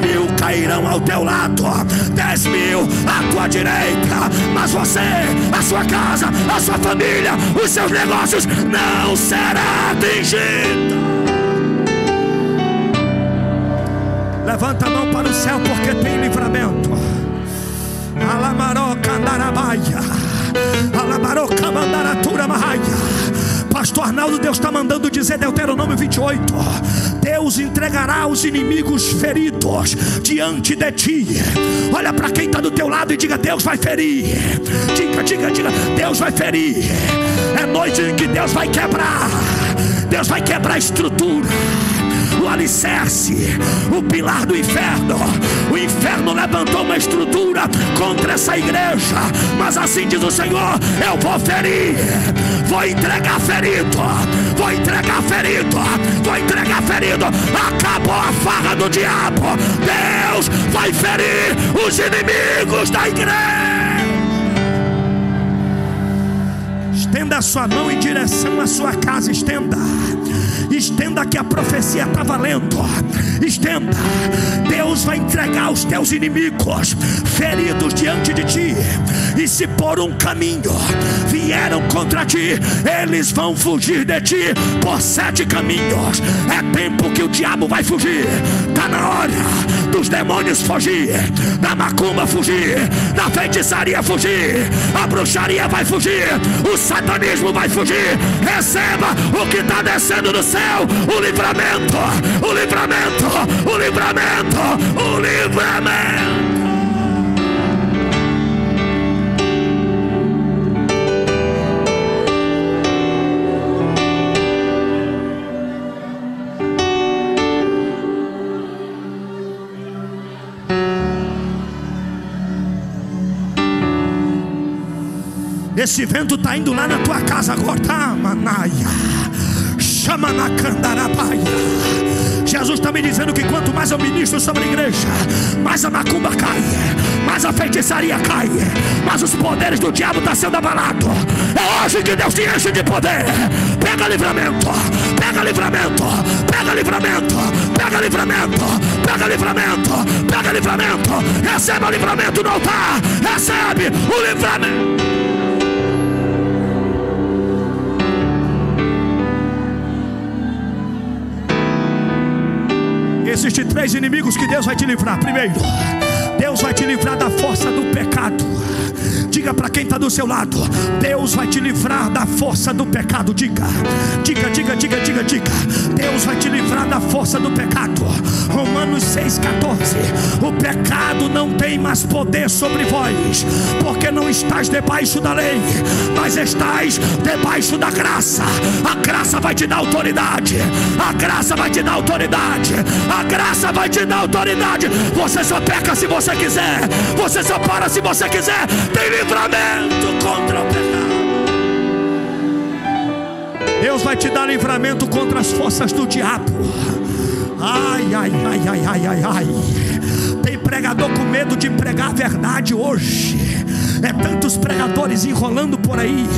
1000 cairão ao teu lado, 10.000 à tua direita, mas você, a sua casa, a sua família, os seus negócios não será atingido. Levanta a mão para o céu, porque tem livramento. Pastor Arnaldo, Deus está mandando dizer, Deuteronômio 28: Deus entregará os inimigos feridos diante de ti. Olha para quem está do teu lado e diga: Deus vai ferir. Diga, Deus vai ferir. É noite em que Deus vai quebrar. Deus vai quebrar a estrutura, o alicerce, o pilar do inferno. O inferno levantou uma estrutura contra essa igreja, mas assim diz o Senhor: eu vou ferir, vou entregar ferido, vou entregar ferido, vou entregar ferido. Acabou a farra do diabo. Deus vai ferir os inimigos da igreja. Estenda a sua mão em direção à sua casa. Estenda que a profecia está valendo. Estenda. Deus vai entregar os teus inimigos feridos diante de ti. E se por um caminho vieram contra ti, eles vão fugir de ti por 7 caminhos. É tempo que o diabo vai fugir. Está na hora dos demônios fugir, da macumba fugir, da feitiçaria fugir, a bruxaria vai fugir, o satanismo vai fugir. Receba o que está descendo do céu. O livramento, o livramento, o livramento, o livramento. Esse vento está indo lá na tua casa agora. Chama na candarabaia. Jesus está me dizendo que quanto mais eu ministro sobre a igreja, mais a macumba cai, mais a feitiçaria cai, mais os poderes do diabo estão sendo abalados. É hoje que Deus te enche de poder. Pega livramento, pega livramento, pega livramento, pega livramento, pega livramento, pega livramento. Receba o livramento no altar, recebe o livramento. Existem 3 inimigos que Deus vai te livrar. Primeiro, Deus vai te livrar da força do pecado. Diga para quem está do seu lado: Deus vai te livrar da força do pecado. Diga, diga, diga, diga, diga, diga. Deus vai te livrar da força do pecado. Romanos 6,14. O pecado não tem mais poder sobre vós, porque não estás debaixo da lei, mas estás debaixo da graça. A graça vai te dar autoridade. A graça vai te dar autoridade. A graça vai te dar autoridade. Você só peca se você quiser. Você só para se você quiser. Tem livramento contra o pecado. Deus vai te dar livramento contra as forças do diabo. Ai, ai, ai, ai, ai, ai, ai. Tem pregador com medo de pregar a verdade hoje. É tantos pregadores enrolando por aí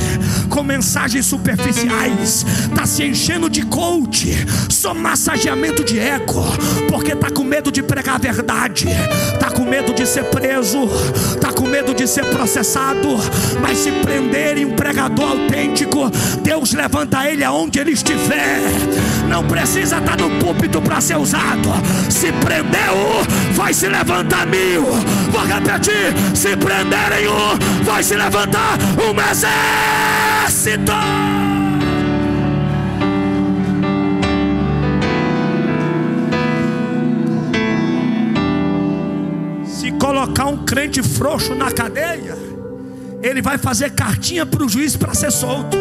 com mensagens superficiais. Está se enchendo de coach, só massageamento de ego, porque está com medo de pregar a verdade. Está com medo de ser preso, está com medo de ser processado. Mas se prenderem um pregador autêntico, Deus levanta ele aonde ele estiver. Não precisa estar no púlpito para ser usado. Se prender um, vai se levantar 1000. Vou repetir: se prenderem um, vai se levantar um exército. Se colocar um crente frouxo na cadeia, ele vai fazer cartinha para o juiz para ser solto.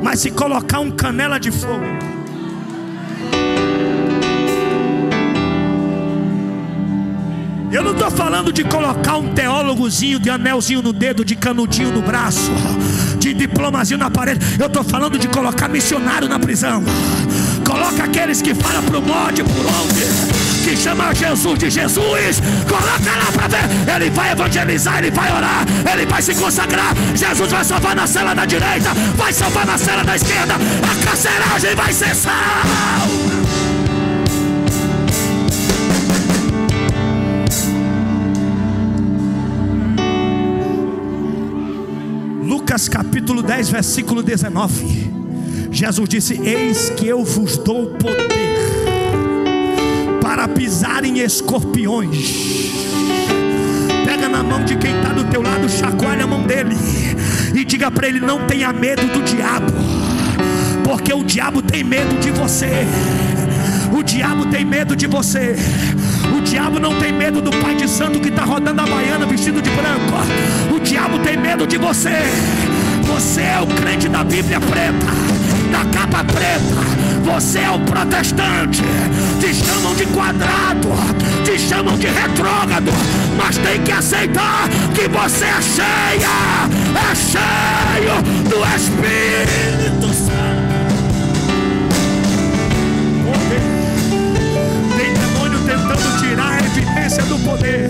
Mas se colocar um canela de fogo, eu não estou falando de colocar um teólogozinho de anelzinho no dedo, de canudinho no braço, de diplomazinho na parede. Eu estou falando de colocar missionário na prisão. Coloca aqueles que falam para o monte, por onde, que chama Jesus de Jesus. Coloca lá para ver. Ele vai evangelizar, ele vai orar, ele vai se consagrar. Jesus vai salvar na cela da direita, vai salvar na cela da esquerda. A carceragem vai cessar. Lucas capítulo 10, versículo 19. Jesus disse: eis que eu vos dou poder para pisar em escorpiões. Pega na mão de quem está do teu lado, chacoalha a mão dele e diga para ele: não tenha medo do diabo, porque o diabo tem medo de você. O diabo tem medo de você. O diabo não tem medo do pai de santo que está rodando a baiana vestido de branco. O diabo tem medo de você. Você é o crente da Bíblia preta, da capa preta. Você é o protestante. Te chamam de quadrado, te chamam de retrógrado, mas tem que aceitar que você é cheio do Espírito Santo. Tentando tirar a evidência do poder.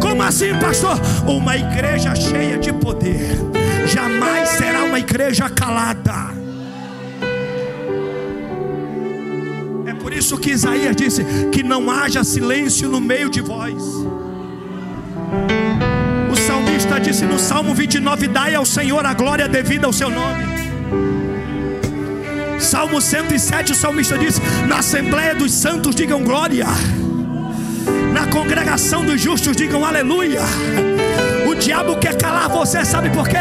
Como assim, pastor? Uma igreja cheia de poder jamais será uma igreja calada. É por isso que Isaías disse: que não haja silêncio no meio de vós. O salmista disse no Salmo 29: dai ao Senhor a glória devida ao seu nome. Salmo 107, o salmista diz: na assembleia dos santos digam glória, na congregação dos justos digam aleluia. O diabo quer calar você, sabe por quê?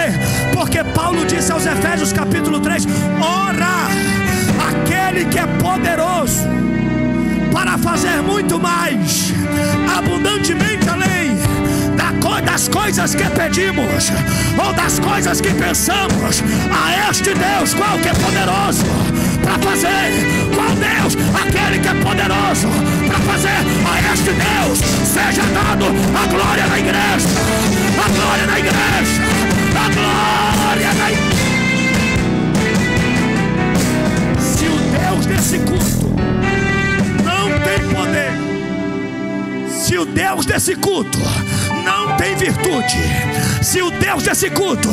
Porque Paulo disse aos Efésios capítulo 3: ora, aquele que é poderoso para fazer muito mais, abundantemente além das coisas que pedimos ou das coisas que pensamos, a este Deus, qual que é poderoso para fazer? Qual Deus? Aquele que é poderoso para fazer. A este Deus seja dado a glória na igreja, a glória na igreja, a glória. desse culto não tem poder, se o Deus desse culto não tem virtude, se o Deus desse culto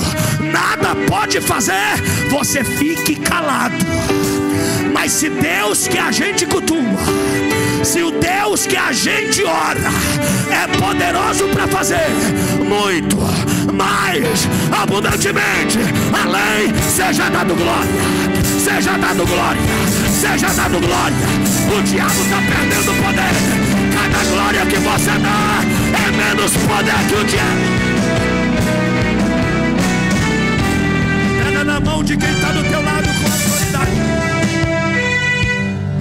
nada pode fazer, você fique calado. Mas se Deus que a gente cultua, se o Deus que a gente ora é poderoso para fazer muito mais abundantemente, além, seja dado glória, seja dado glória, seja dado glória. O diabo está perdendo poder. Cada glória que você dá é menos poder que o diabo. Pega na mão de quem está do teu lado com autoridade.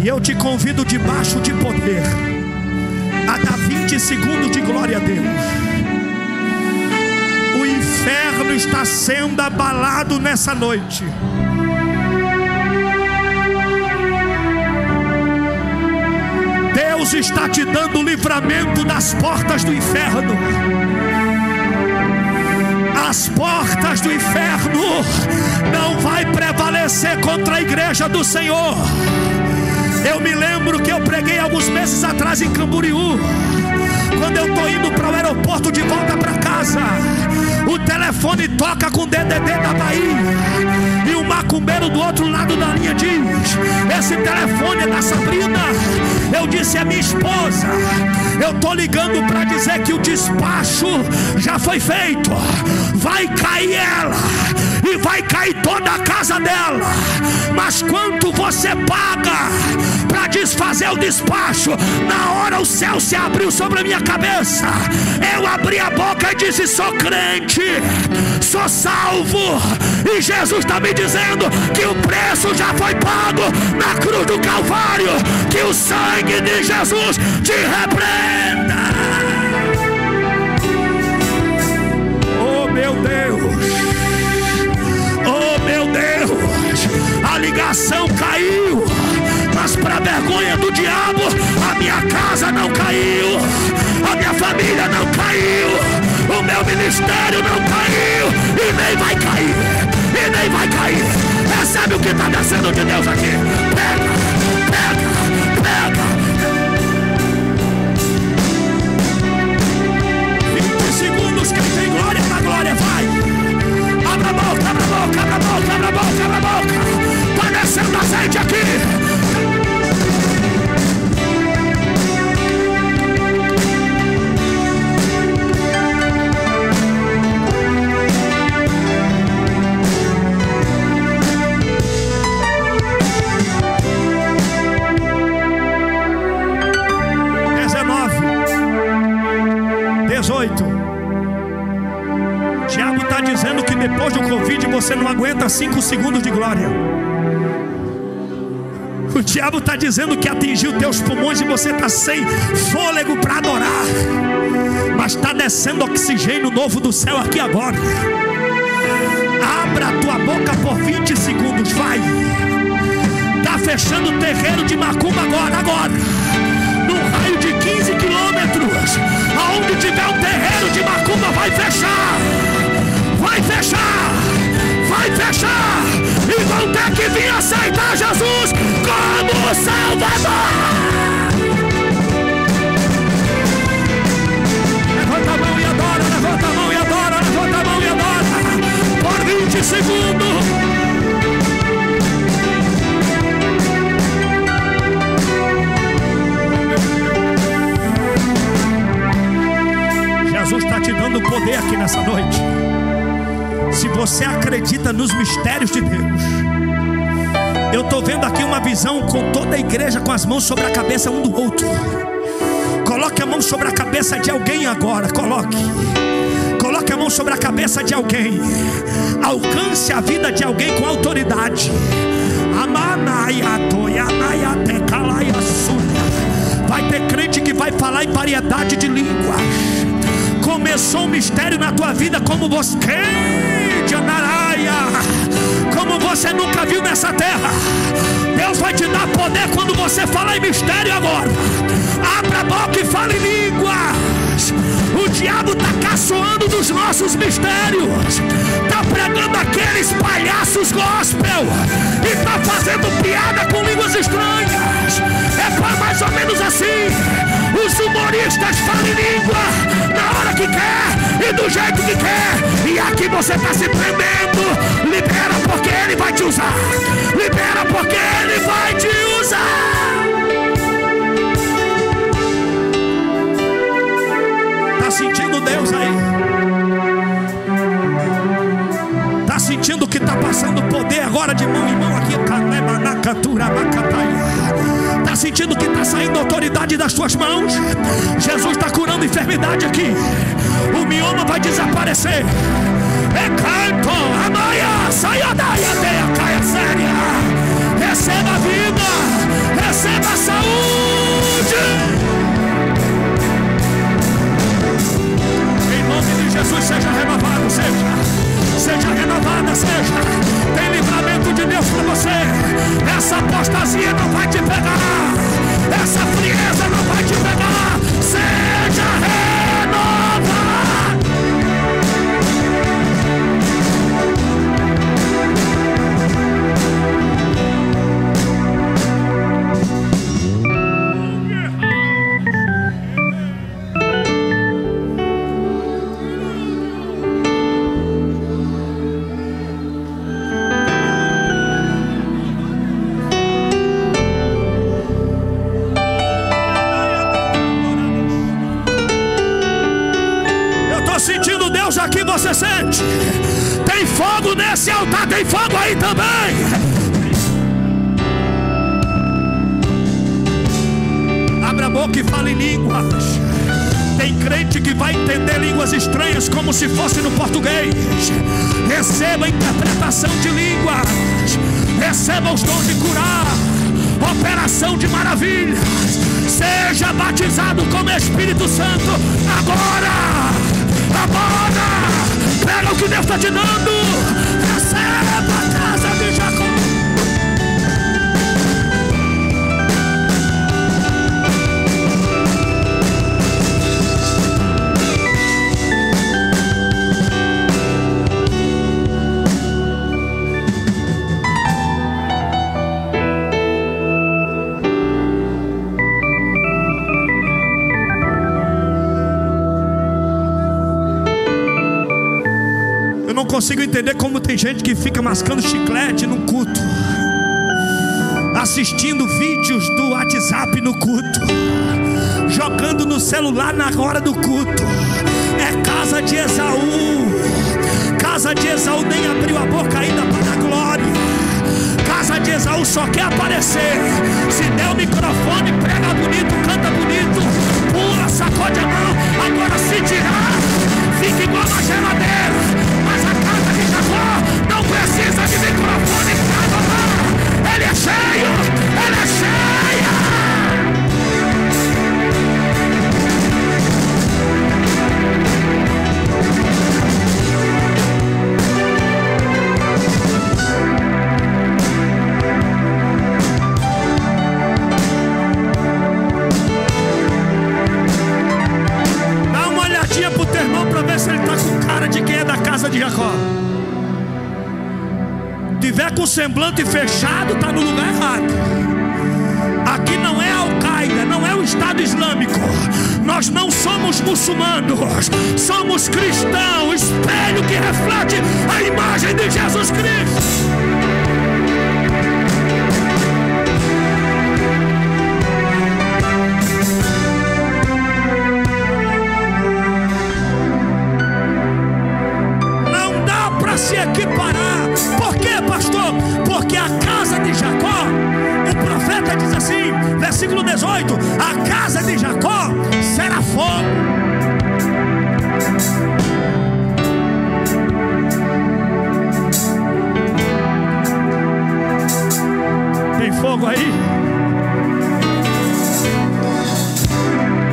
E eu te convido debaixo de poder a dar 20 segundos de glória a Deus. O inferno está sendo abalado nessa noite. Deus está te dando livramento das portas do inferno. As portas do inferno não vai prevalecer contra a igreja do Senhor. Eu me lembro que eu preguei alguns meses atrás em Camboriú. Quando eu estou indo para o aeroporto de volta para casa, o telefone toca com o DDD da Bahia, e o macumbeiro do outro lado da linha diz: esse telefone é da Sabrina. Eu disse: é minha esposa. Eu estou ligando para dizer que o despacho já foi feito. Vai cair ela e vai cair toda a casa dela. Mas quanto você paga para desfazer o despacho? Na hora o céu se abriu sobre a minha cabeça. Eu abri a boca e disse: sou crente, sou salvo, e Jesus está me dizendo que o preço já foi pago na cruz do Calvário. Que o sangue de Jesus te repreenda. Oh meu Deus, oh meu Deus, a ligação caiu, mas para vergonha do diabo, a minha casa não caiu, a minha família não caiu, o meu ministério não caiu, e nem vai cair, e nem vai cair. Recebe o que está descendo de Deus aqui. Pega, pega, pega. 20 segundos, quem tem glória na glória, vai. Abra a boca, abra a boca, abra a boca, abra a boca, abra a boca. Está descendo azeite aqui. O diabo está dizendo que depois do Covid você não aguenta 5 segundos de glória. O diabo está dizendo que atingiu teus pulmões e você está sem fôlego para adorar. Mas está descendo oxigênio novo do céu aqui agora. Abra a tua boca por 20 segundos, vai. Está fechando o terreiro de macumba agora. Num raio de 15 quilômetros, aonde tiver um terreiro de macumba, vai fechar, vai fechar, vai fechar, e vão ter que vir aceitar Jesus como Salvador. Levanta a mão e adora, levanta a mão e adora, levanta a mão e adora, por 20 segundos. Jesus está te dando poder aqui nessa noite. Se você acredita nos mistérios de Deus, eu estou vendo aqui uma visão com toda a igreja com as mãos sobre a cabeça um do outro. Coloque a mão sobre a cabeça de alguém agora. Coloque a mão sobre a cabeça de alguém. Alcance a vida de alguém com autoridade. Vai ter crente que vai falar em variedade de línguas. Começou um mistério na tua vida como você nunca viu nessa terra. Deus vai te dar poder quando você falar em mistério agora. Abra a boca e fale em línguas. O diabo está caçoando dos nossos mistérios, está pregando aqueles palhaços gospel e está fazendo piada com línguas estranhas. É mais ou menos assim. Os humoristas falam em língua na hora que quer e do jeito que quer, e aqui você está se prendendo. Libera, porque Ele vai te usar. Libera, porque Ele vai te usar. Está sentindo Deus aí? Está sentindo que está passando poder agora de mão em mão aqui? Está sentindo que está saindo autoridade das tuas mãos? Jesus está curando enfermidade aqui. O mioma vai desaparecer. Receba a vida, receba a saúde. Em nome de Jesus, seja renovado, seja renovada, seja. Tem livramento de Deus para você. Essa apostasia não vai te pegar, essa frieza não vai te pegar. Seja renovado. Aqui você sente, tem fogo nesse altar, tem fogo aí também. Abra a boca e fale em línguas. Tem crente que vai entender línguas estranhas como se fosse no português. Receba a interpretação de línguas, receba os dons de curar, operação de maravilhas. Seja batizado com o Espírito Santo agora. Pega o que Deus está te dando. Receba a casa de Jacó. Não consigo entender como tem gente que fica mascando chiclete no culto, assistindo vídeos do WhatsApp no culto, jogando no celular na hora do culto. É casa de Esaú. Casa de Esaú nem abriu a boca ainda para dar glória. Casa de Esaú só quer aparecer. Se der o microfone, prega bonito, canta bonito, pula, sacode a mão. Agora se tirar, fica igual uma geladeira. Mas a casa de Jacó não precisa de microfone para adorar. Ele é cheio, ele é cheia. Dá uma olhadinha pro teu irmão para ver se ele está com cara de quem é da casa de Jacó. Tiver com o semblante fechado, está no lugar errado. Aqui não é Al-Qaeda, não é o Estado Islâmico. Nós não somos muçulmanos, somos cristãos, espelho que reflete a imagem de Jesus Cristo. Se equiparar. Por quê, pastor? Porque a casa de Jacó, o profeta diz assim, versículo 18: a casa de Jacó será fogo. Tem fogo aí?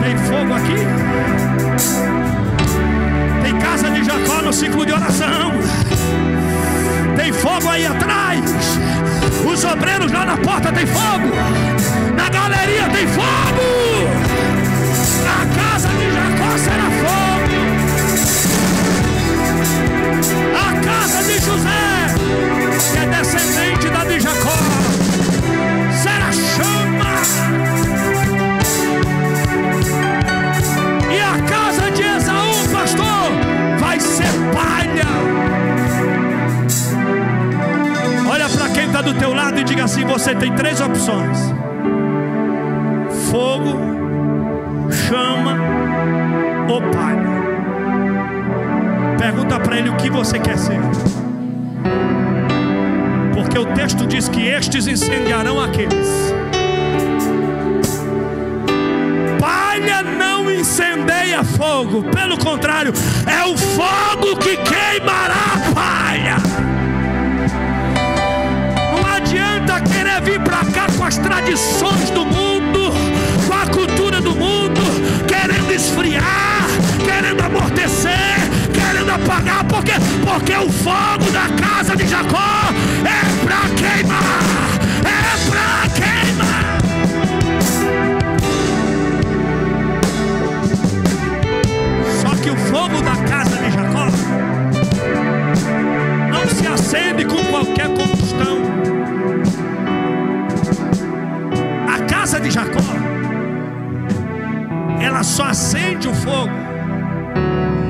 Tem fogo aqui? Tem casa de Jacó no ciclo de oração. Tem fogo aí atrás. Os obreiros lá na porta tem fogo. Na galeria tem fogo. A casa de Jacó será fogo. você tem 3 opções: fogo, chama ou palha. Pergunta para ele o que você quer ser, porque o texto diz que estes incendiarão aqueles. Palha não incendeia fogo, pelo contrário, é o fogo que queimará a palha. Não adianta querer vir para cá com as tradições do mundo, com a cultura do mundo, querendo esfriar, querendo amortecer, querendo apagar, porque o fogo da casa de Jacó é para queimar, é para queimar. Só que o fogo da casa de Jacó não se acende com qualquer combustão. A casa de Jacó, ela só acende o fogo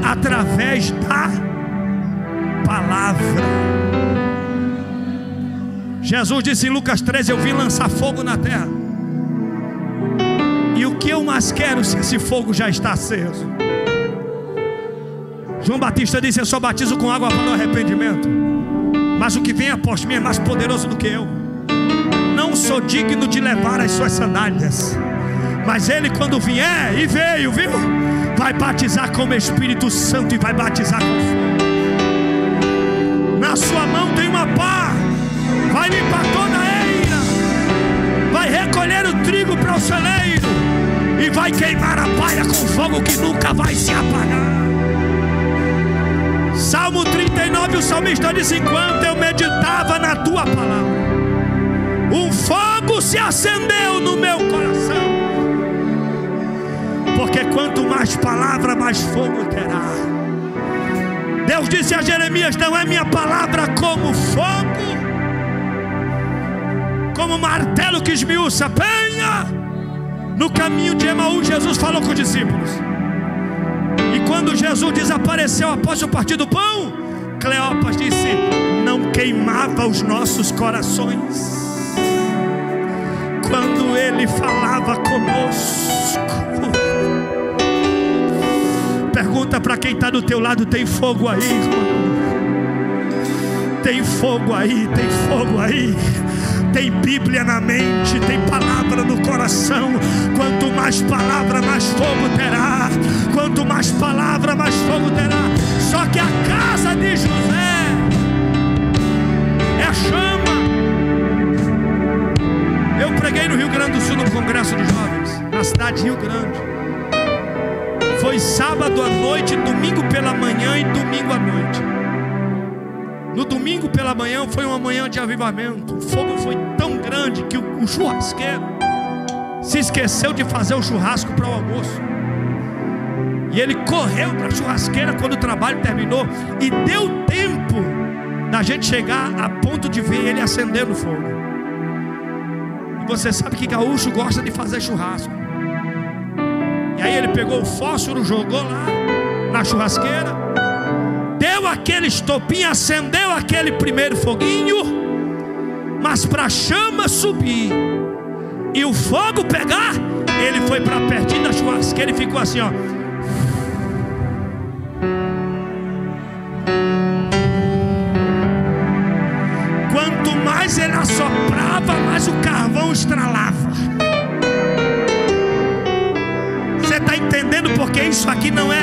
através da palavra. Jesus disse em Lucas 13: eu vim lançar fogo na terra, e o que eu mais quero se esse fogo já está aceso? João Batista disse: eu só batizo com água para o arrependimento, mas o que vem após mim é mais poderoso do que eu. Não sou digno de levar as suas sandálias, mas ele, quando vier, e veio, viu? Vai batizar com o Espírito Santo e vai batizar com fogo. Na sua mão tem uma pá, vai limpar toda a eira, vai recolher o trigo para o celeiro e vai queimar a palha com fogo que nunca vai se apagar. Salmo 39, o salmista disse: enquanto eu meditava na tua palavra, um fogo se acendeu no meu coração. Porque quanto mais palavra, mais fogo terá. Deus disse a Jeremias: não é minha palavra como fogo, como martelo que esmiuça penha. No caminho de Emaús, Jesus falou com os discípulos, e quando Jesus desapareceu após o partir do pão, Cleopas disse: não queimava os nossos corações quando ele falava conosco? Pergunta para quem está do teu lado: tem fogo aí, irmão? Tem fogo aí, tem fogo aí. Tem Bíblia na mente, tem palavra no coração. Quanto mais palavra, mais fogo terá. Quanto mais palavra, mais fogo terá. Só que a casa de José é chama. Eu preguei no Rio Grande do Sul, no congresso de jovens, na cidade de Rio Grande. Foi sábado à noite, domingo pela manhã e domingo à noite. No domingo pela manhã foi uma manhã de avivamento. O fogo foi tão grande que o churrasqueiro se esqueceu de fazer o churrasco para o almoço. E ele correu para a churrasqueira quando o trabalho terminou. E deu tempo da gente chegar a ponto de ver ele acendendo o fogo. E você sabe que gaúcho gosta de fazer churrasco. E aí ele pegou o fósforo, jogou lá na churrasqueira, deu aquele estopinho, acendeu aquele primeiro foguinho, mas para a chama subir e o fogo pegar, ele foi para pertinho da churrasqueira e ficou assim, ó. Quanto mais ele assoprava, mais o carvão estralava. Você está entendendo porque isso aqui não é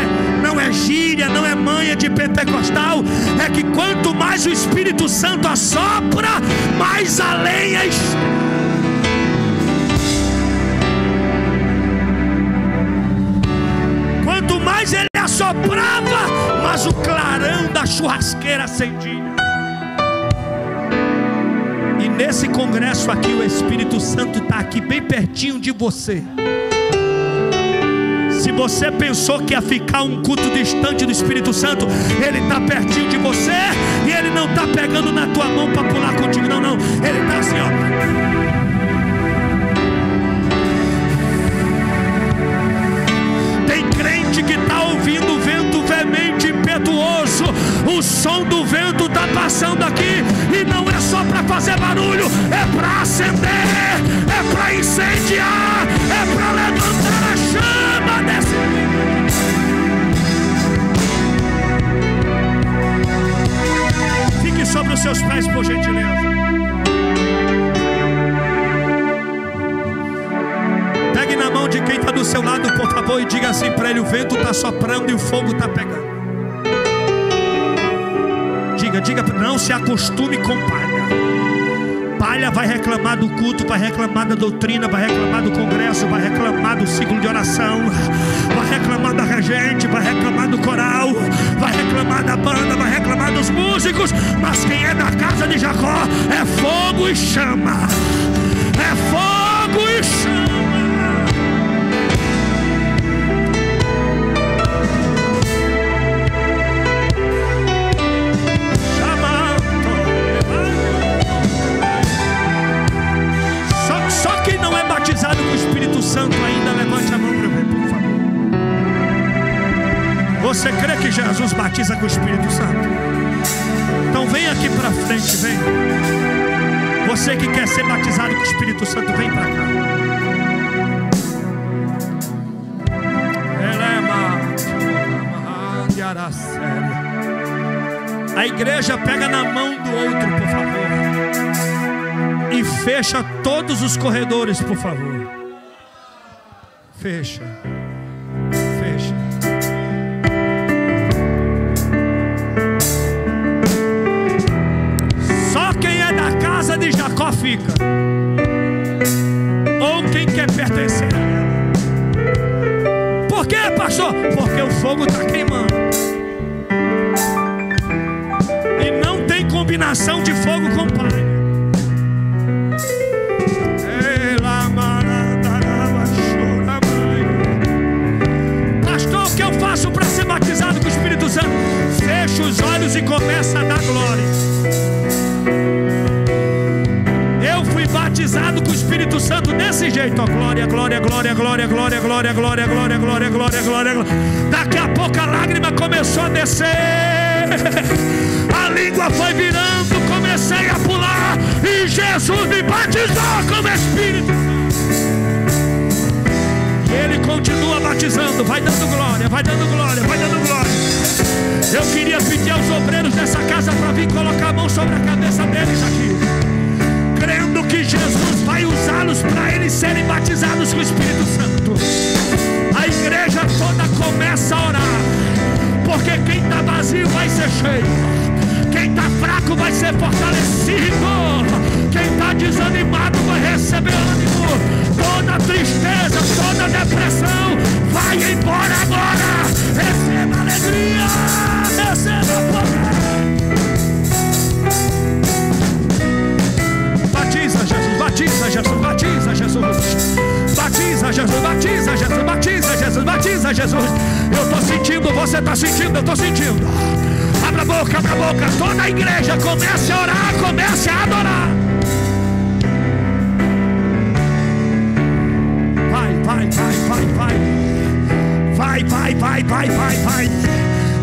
gíria, não é manha de pentecostal? É que quanto mais o Espírito Santo assopra, mais a lenha está. Quanto mais ele assoprava, mais o clarão da churrasqueira acendia. E nesse congresso aqui, o Espírito Santo está aqui bem pertinho de você. Se você pensou que ia ficar um culto distante do Espírito Santo, ele está pertinho de você. E ele não está pegando na tua mão para pular contigo, não. Ele está assim, ó. Tem crente que está ouvindo o vento veemente, impetuoso. O som do vento está passando aqui, e não é só para fazer barulho, é para acender, é para incendiar, é para levantar a chama desse. Fique sobre os seus pés, por gentileza. Pegue na mão de quem está do seu lado, por favor, e diga assim para ele: o vento está soprando e o fogo está pegando. Diga, não se acostume com palha. Palha vai reclamar do culto, vai reclamar da doutrina, vai reclamar do congresso, vai reclamar do ciclo de oração, vai reclamar da regente, vai reclamar do coral, vai reclamar da banda, vai reclamar dos músicos. Mas quem é da casa de Jacó é fogo e chama. É fogo e chama. Batizado com o Espírito Santo ainda, levante a mão para ver, por favor. Você crê que Jesus batiza com o Espírito Santo? Então vem aqui para frente, vem. Você que quer ser batizado com o Espírito Santo, vem para cá. A igreja pega na mão do outro, por favor. E fecha todos os corredores, por favor. Fecha. Fecha. Só quem é da casa de Jacó fica. Ou quem quer pertencer a ela. Por quê, pastor? Porque o fogo está queimando. E não tem combinação de fogo com palha. Para ser batizado com o Espírito Santo, fecha os olhos e começa a dar glória. Eu fui batizado com o Espírito Santo desse jeito, ó, glória, glória, glória, glória, glória, glória, glória, glória, glória, glória, glória. Daqui a pouco a lágrima começou a descer, a língua foi virando, comecei a pular e Jesus me batizou como Espírito Santo. Ele continua batizando, vai dando glória, vai dando glória, vai dando glória. Eu queria pedir aos obreiros dessa casa para vir colocar a mão sobre a cabeça deles aqui, crendo que Jesus vai usá-los para eles serem batizados com o Espírito Santo. A igreja toda começa a orar, porque quem está vazio vai ser cheio, quem está fraco vai ser fortalecido, quem está desanimado vai receber ânimo. Toda tristeza, toda depressão vai embora agora. Receba alegria, receba poder. Batiza Jesus, batiza Jesus, batiza Jesus. Batiza Jesus, batiza Jesus, batiza Jesus, batiza Jesus. Eu estou sentindo, você está sentindo, eu estou sentindo. Abra a boca, toda a igreja comece a orar, comece a adorar. Vai.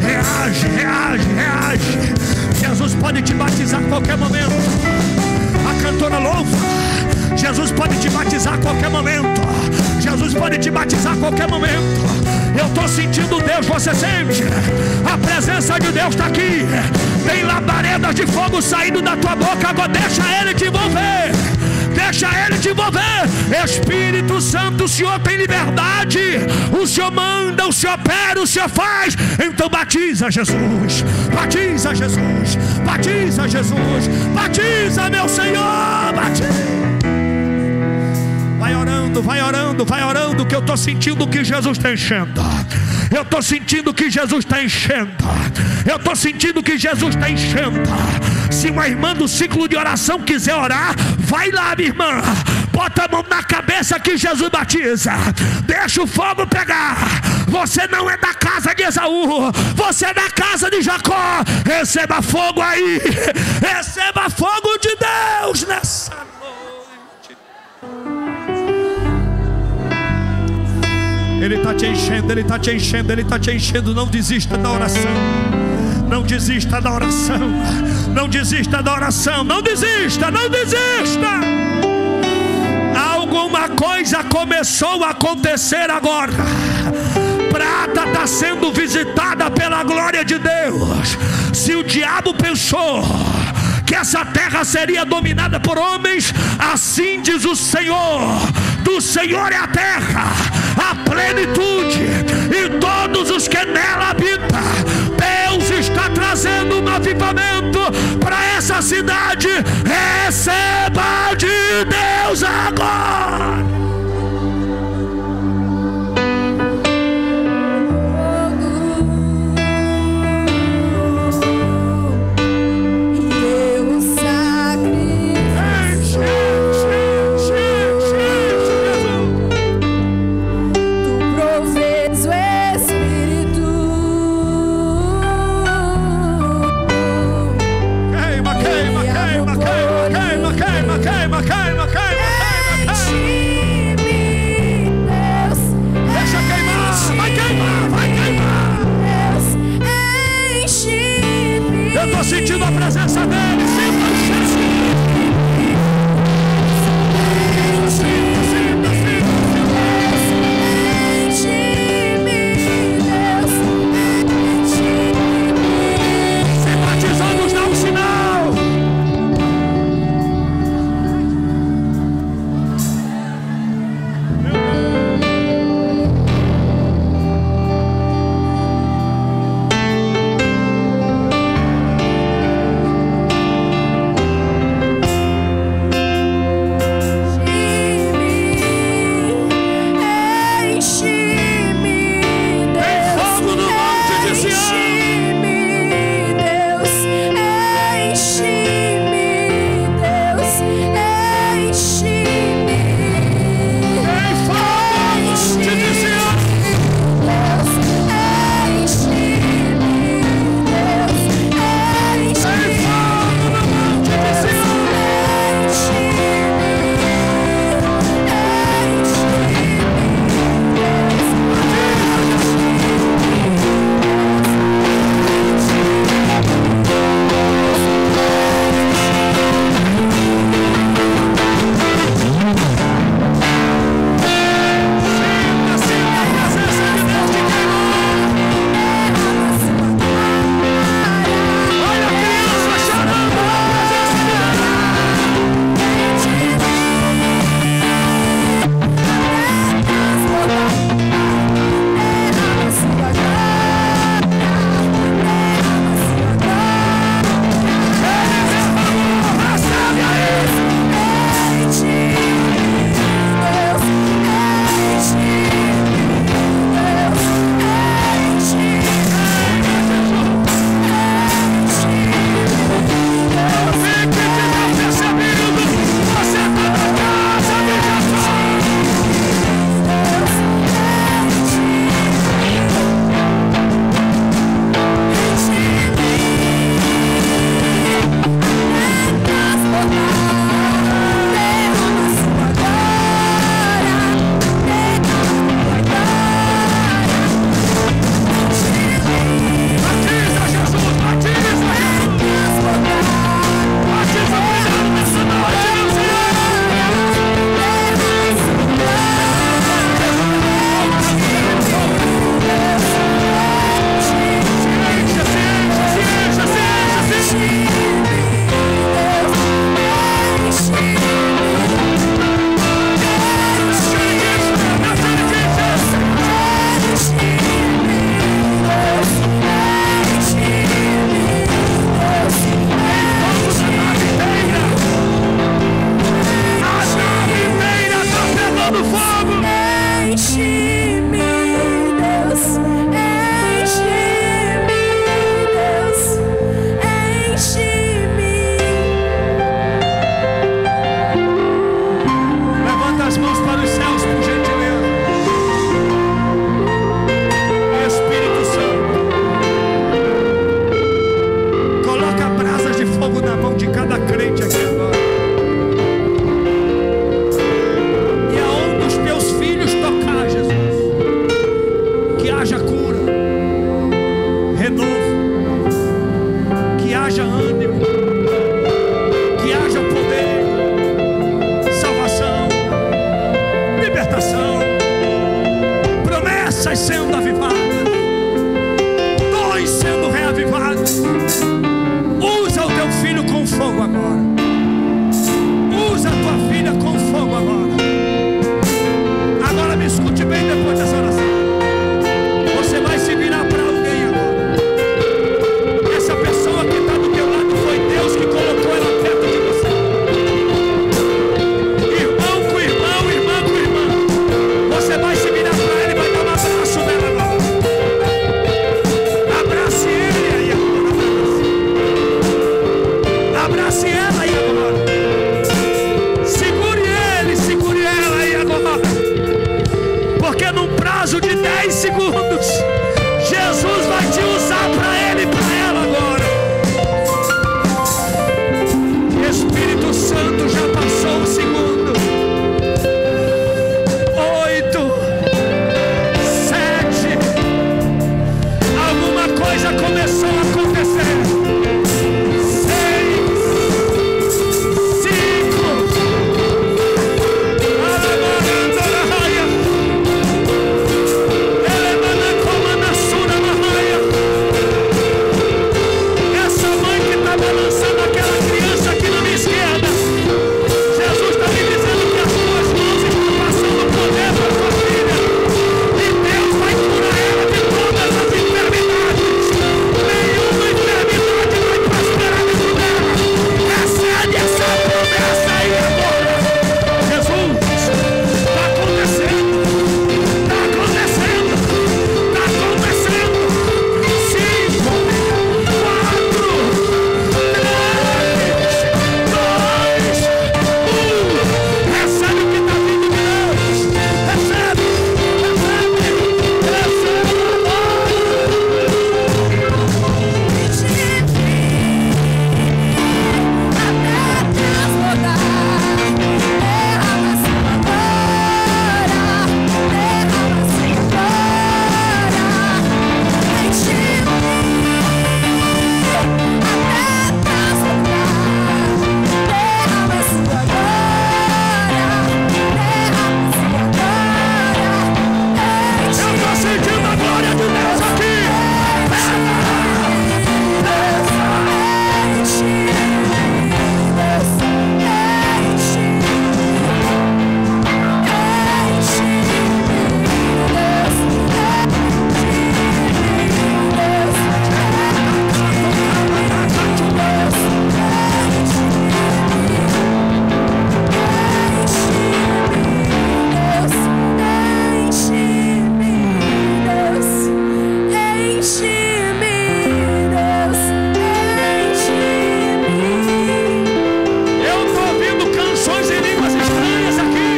Reage. Jesus pode te batizar a qualquer momento. A cantora louva. Jesus pode te batizar a qualquer momento. Jesus pode te batizar a qualquer momento. Eu estou sentindo Deus, você sente? A presença de Deus está aqui. Tem labaredas de fogo saindo da tua boca. Agora deixa Ele te envolver. Deixa Ele te envolver. Espírito Santo, o Senhor tem liberdade. O Senhor manda, o Senhor opera, o Senhor faz. Então batiza Jesus. Batiza Jesus. Batiza Jesus. Batiza meu Senhor. Batiza. Vai orando, que eu estou sentindo que Jesus está enchendo. Eu estou sentindo que Jesus está enchendo. Eu estou sentindo que Jesus está enchendo. Se uma irmã do ciclo de oração quiser orar, vai lá, minha irmã. Bota a mão na cabeça que Jesus batiza. Deixa o fogo pegar. Você não é da casa de Esaú, você é da casa de Jacó. Receba fogo aí. Receba fogo de Deus nessa noite. Ele está te enchendo, Ele está te enchendo, Ele está te enchendo. Não desista da oração. Não desista da oração. Não desista da oração. Não desista, não desista. Alguma coisa começou a acontecer agora. Prata está sendo visitada pela glória de Deus. Se o diabo pensou que essa terra seria dominada por homens, assim diz o Senhor: do Senhor é a terra, a plenitude, e todos os que nela habitam. Deus está trazendo um avivamento para essa cidade. Receba de Deus agora. Sentindo a presença dele, sinta o cheiro. Simpatizando, dá um sinal. graças sendo avivadas, dons sendo reavivados. Usa o teu filho com fogo agora. Usa a tua filha com fogo agora. Agora me escute bem depois dessa oração. Você vai se virar para alguém agora. Essa pessoa que está do teu lado foi Deus que colocou ela perto de você. Irmão com irmão, irmã com irmã. Você vai se virar para ele e vai dar um abraço nela agora. Abrace ele aí agora. Abrace ela aí agora. Segure ele, segure ela aí agora. Porque num prazo de 10 segundos, Jesus vai te usar para ele e para ela agora. Espírito Santo, já passou o segundo. 8, 7. Alguma coisa começou a acontecer. 6, 5. Essa mãe que está balançando aquela criança aqui na minha esquerda, Jesus está me dizendo que as tuas mãos estão passando poder para a tua filha, e Deus vai curar ela de todas as enfermidades. Nenhuma enfermidade vai prosperar dentro dela. Recebe essa promessa aí agora. Jesus, está acontecendo, está acontecendo, está acontecendo. 5, 4, 3, 2, 1. Recebe o que está vindo de Deus. Recebe, recebe, recebe agora. Eu estou sentindo a glória de Deus aqui. Eu estou ouvindo canções em línguas estranhas aqui.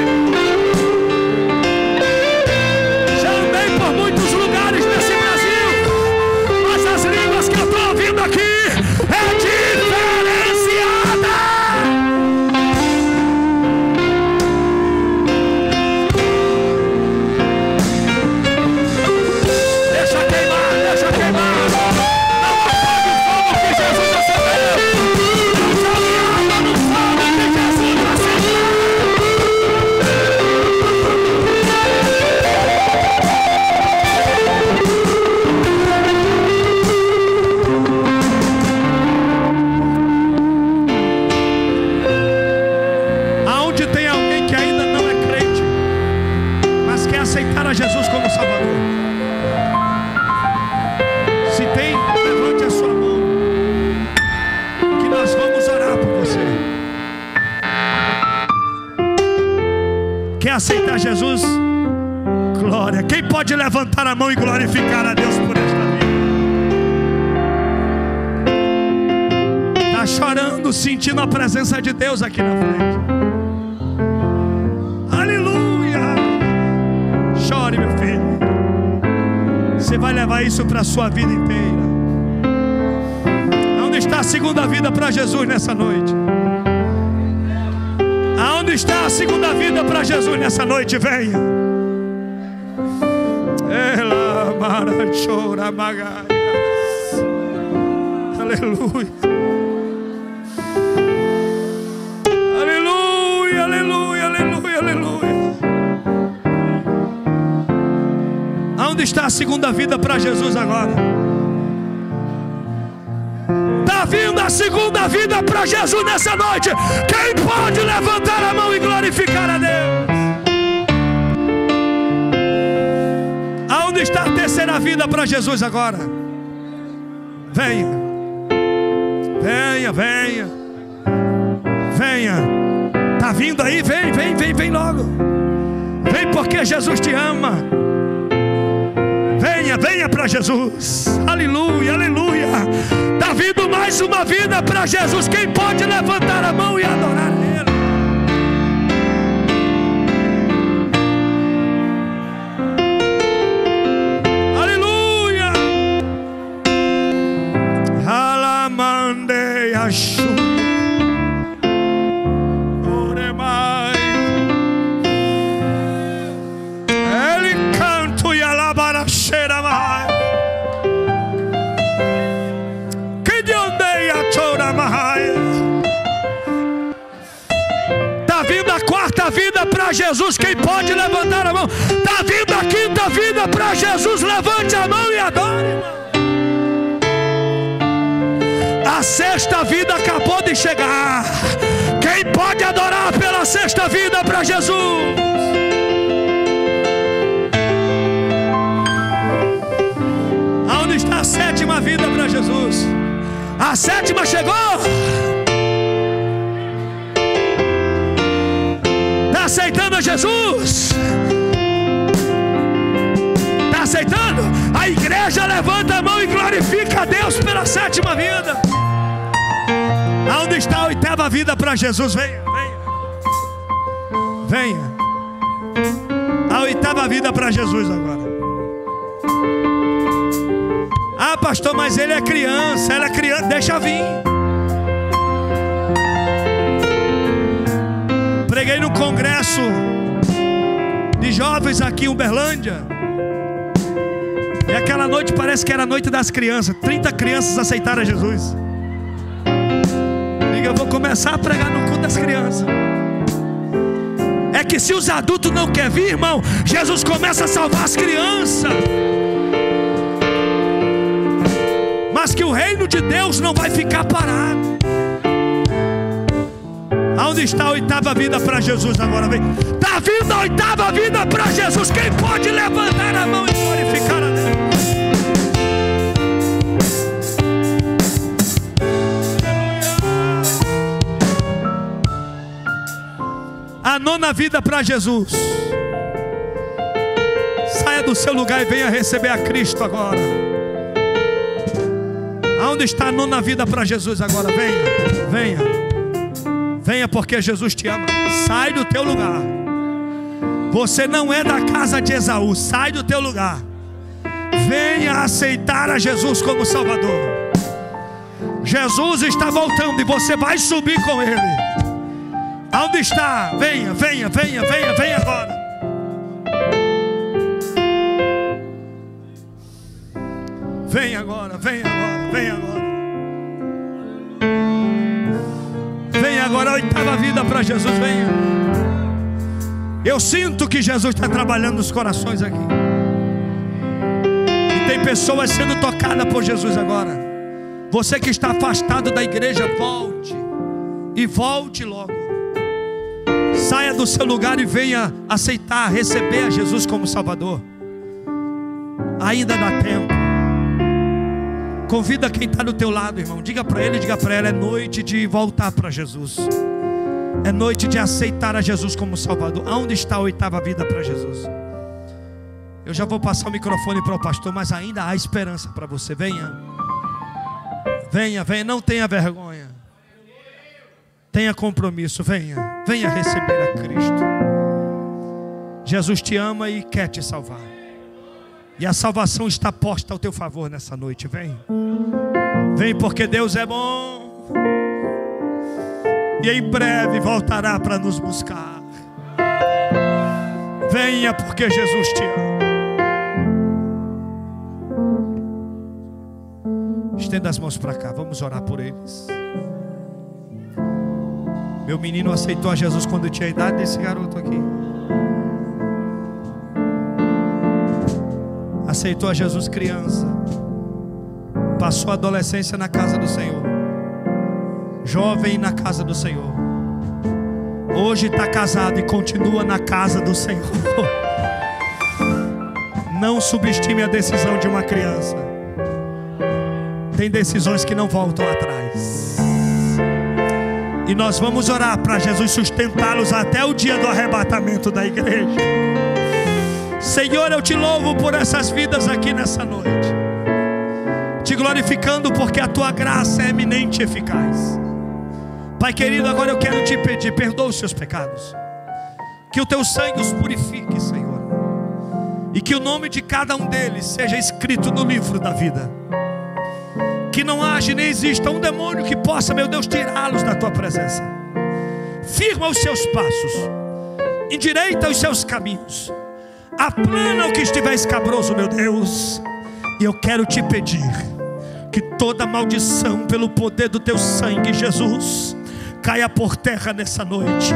Já andei por muitos lugares nesse Brasil, mas as línguas que eu estou ouvindo aqui é diferenciada. Deixa queimar, deixa queimar. Não apague o fogo que Jesus acendeu. Não jogue água no fogo que Jesus acendeu. Aonde tem alguém que ainda não é crente, mas quer aceitar a Jesus como Salvador? Se tem, levante a sua mão, que nós vamos orar por você. Quer aceitar Jesus? Glória. Quem pode levantar a mão e glorificar a Deus por esta vida? Está chorando, sentindo a presença de Deus aqui na frente. Aleluia. Chore, meu filho. Você vai levar isso para a sua vida inteira. Aonde está a segunda vida para Jesus nessa noite? Aonde está a segunda vida para Jesus nessa noite? Venha. Ela marachora magaia. Aleluia. Aleluia, aleluia, aleluia, aleluia. Aonde está a segunda vida para Jesus agora? Está vindo a segunda vida para Jesus nessa noite. Quem pode levantar a mão e glorificar a Deus? Aonde está a terceira vida para Jesus agora? Venha, venha, venha, venha. Está vindo aí? Vem, vem, vem, vem logo. Vem porque Jesus te ama. Venha, venha para Jesus. Aleluia, aleluia. Está vindo mais uma vida para Jesus. Quem pode levantar a mão e adorar Ele? Aleluia. Alamande Ashu. Está vindo a quarta vida para Jesus. Quem pode levantar a mão? Está vindo a quinta vida para Jesus. Levante a mão e adore, irmão. A sexta vida acabou de chegar. Quem pode adorar pela sexta vida para Jesus? Aonde está a sétima vida para Jesus? A sétima chegou. Está aceitando a Jesus? Está aceitando? A igreja levanta a mão e glorifica a Deus pela sétima vida. Aonde está a oitava vida para Jesus? Venha, venha, venha. A oitava vida para Jesus agora. Ah, pastor, mas ele é criança. Ela é criança, deixa vir. Preguei no congresso de jovens aqui em Uberlândia. E aquela noite parece que era a noite das crianças. 30 crianças aceitaram a Jesus. Eu vou começar a pregar no culto das crianças. É que se os adultos não querem vir, irmão, Jesus começa a salvar as crianças. Mas que o reino de Deus não vai ficar parado. Aonde está a oitava vida para Jesus agora? Vem. Está vindo a oitava vida para Jesus. Quem pode levantar a mão e glorificar a Deus? A nona vida para Jesus. Saia do seu lugar e venha receber a Cristo agora. Aonde está a nona vida para Jesus agora? Venha, venha. Venha porque Jesus te ama. Sai do teu lugar. Você não é da casa de Esaú. Sai do teu lugar. Venha aceitar a Jesus como Salvador. Jesus está voltando e você vai subir com Ele. Aonde está? Venha, venha, venha, venha, venha agora. Venha agora, venha agora, venha agora. Venha agora, a oitava vida para Jesus, venha. Eu sinto que Jesus está trabalhando nos corações aqui. E tem pessoas sendo tocadas por Jesus agora. Você que está afastado da igreja, volte. E volte logo. Saia do seu lugar e venha aceitar, receber a Jesus como Salvador. Ainda dá tempo. Convida quem está do teu lado, irmão. Diga para ele, diga para ela. É noite de voltar para Jesus. É noite de aceitar a Jesus como Salvador. Aonde está a oitava vida para Jesus? Eu já vou passar o microfone para o pastor, mas ainda há esperança para você. Venha. Venha, venha, não tenha vergonha. Tenha compromisso, venha. Venha receber a Cristo. Jesus te ama e quer te salvar. E a salvação está posta ao teu favor nessa noite. Vem. Vem porque Deus é bom. E em breve voltará para nos buscar. Venha porque Jesus te ama. Estenda as mãos para cá, vamos orar por eles. Meu menino aceitou a Jesus quando tinha a idade desse garoto aqui. A aceitou a Jesus criança, passou a adolescência na casa do Senhor, jovem na casa do Senhor, hoje está casado e continua na casa do Senhor. Não subestime a decisão de uma criança. Tem decisões que não voltam atrás. E nós vamos orar para Jesus sustentá-los até o dia do arrebatamento da igreja. Senhor, eu te louvo por essas vidas aqui nessa noite, te glorificando porque a tua graça é eminente e eficaz. Pai querido, agora eu quero te pedir, perdoa os seus pecados, que o teu sangue os purifique, Senhor, e que o nome de cada um deles seja escrito no livro da vida. Que não haja nem exista um demônio que possa, meu Deus, tirá-los da tua presença. Firma os seus passos, endireita os seus caminhos, aplana o que estiver escabroso, meu Deus. E eu quero te pedir que toda maldição, pelo poder do teu sangue, Jesus, caia por terra nessa noite,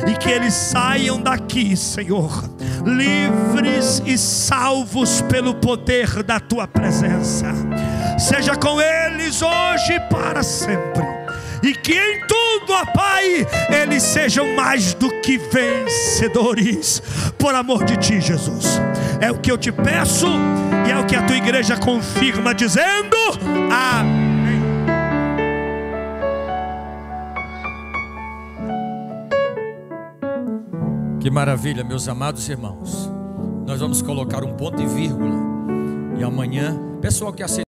e que eles saiam daqui, Senhor, livres e salvos pelo poder da tua presença. Seja com eles hoje e para sempre, e que em tudo, ó Pai, eles sejam mais do que vencedores, por amor de ti, Jesus. É o que eu te peço, e é o que a tua igreja confirma, dizendo amém. Que maravilha, meus amados irmãos. Nós vamos colocar um ponto e vírgula, e amanhã, pessoal que aceita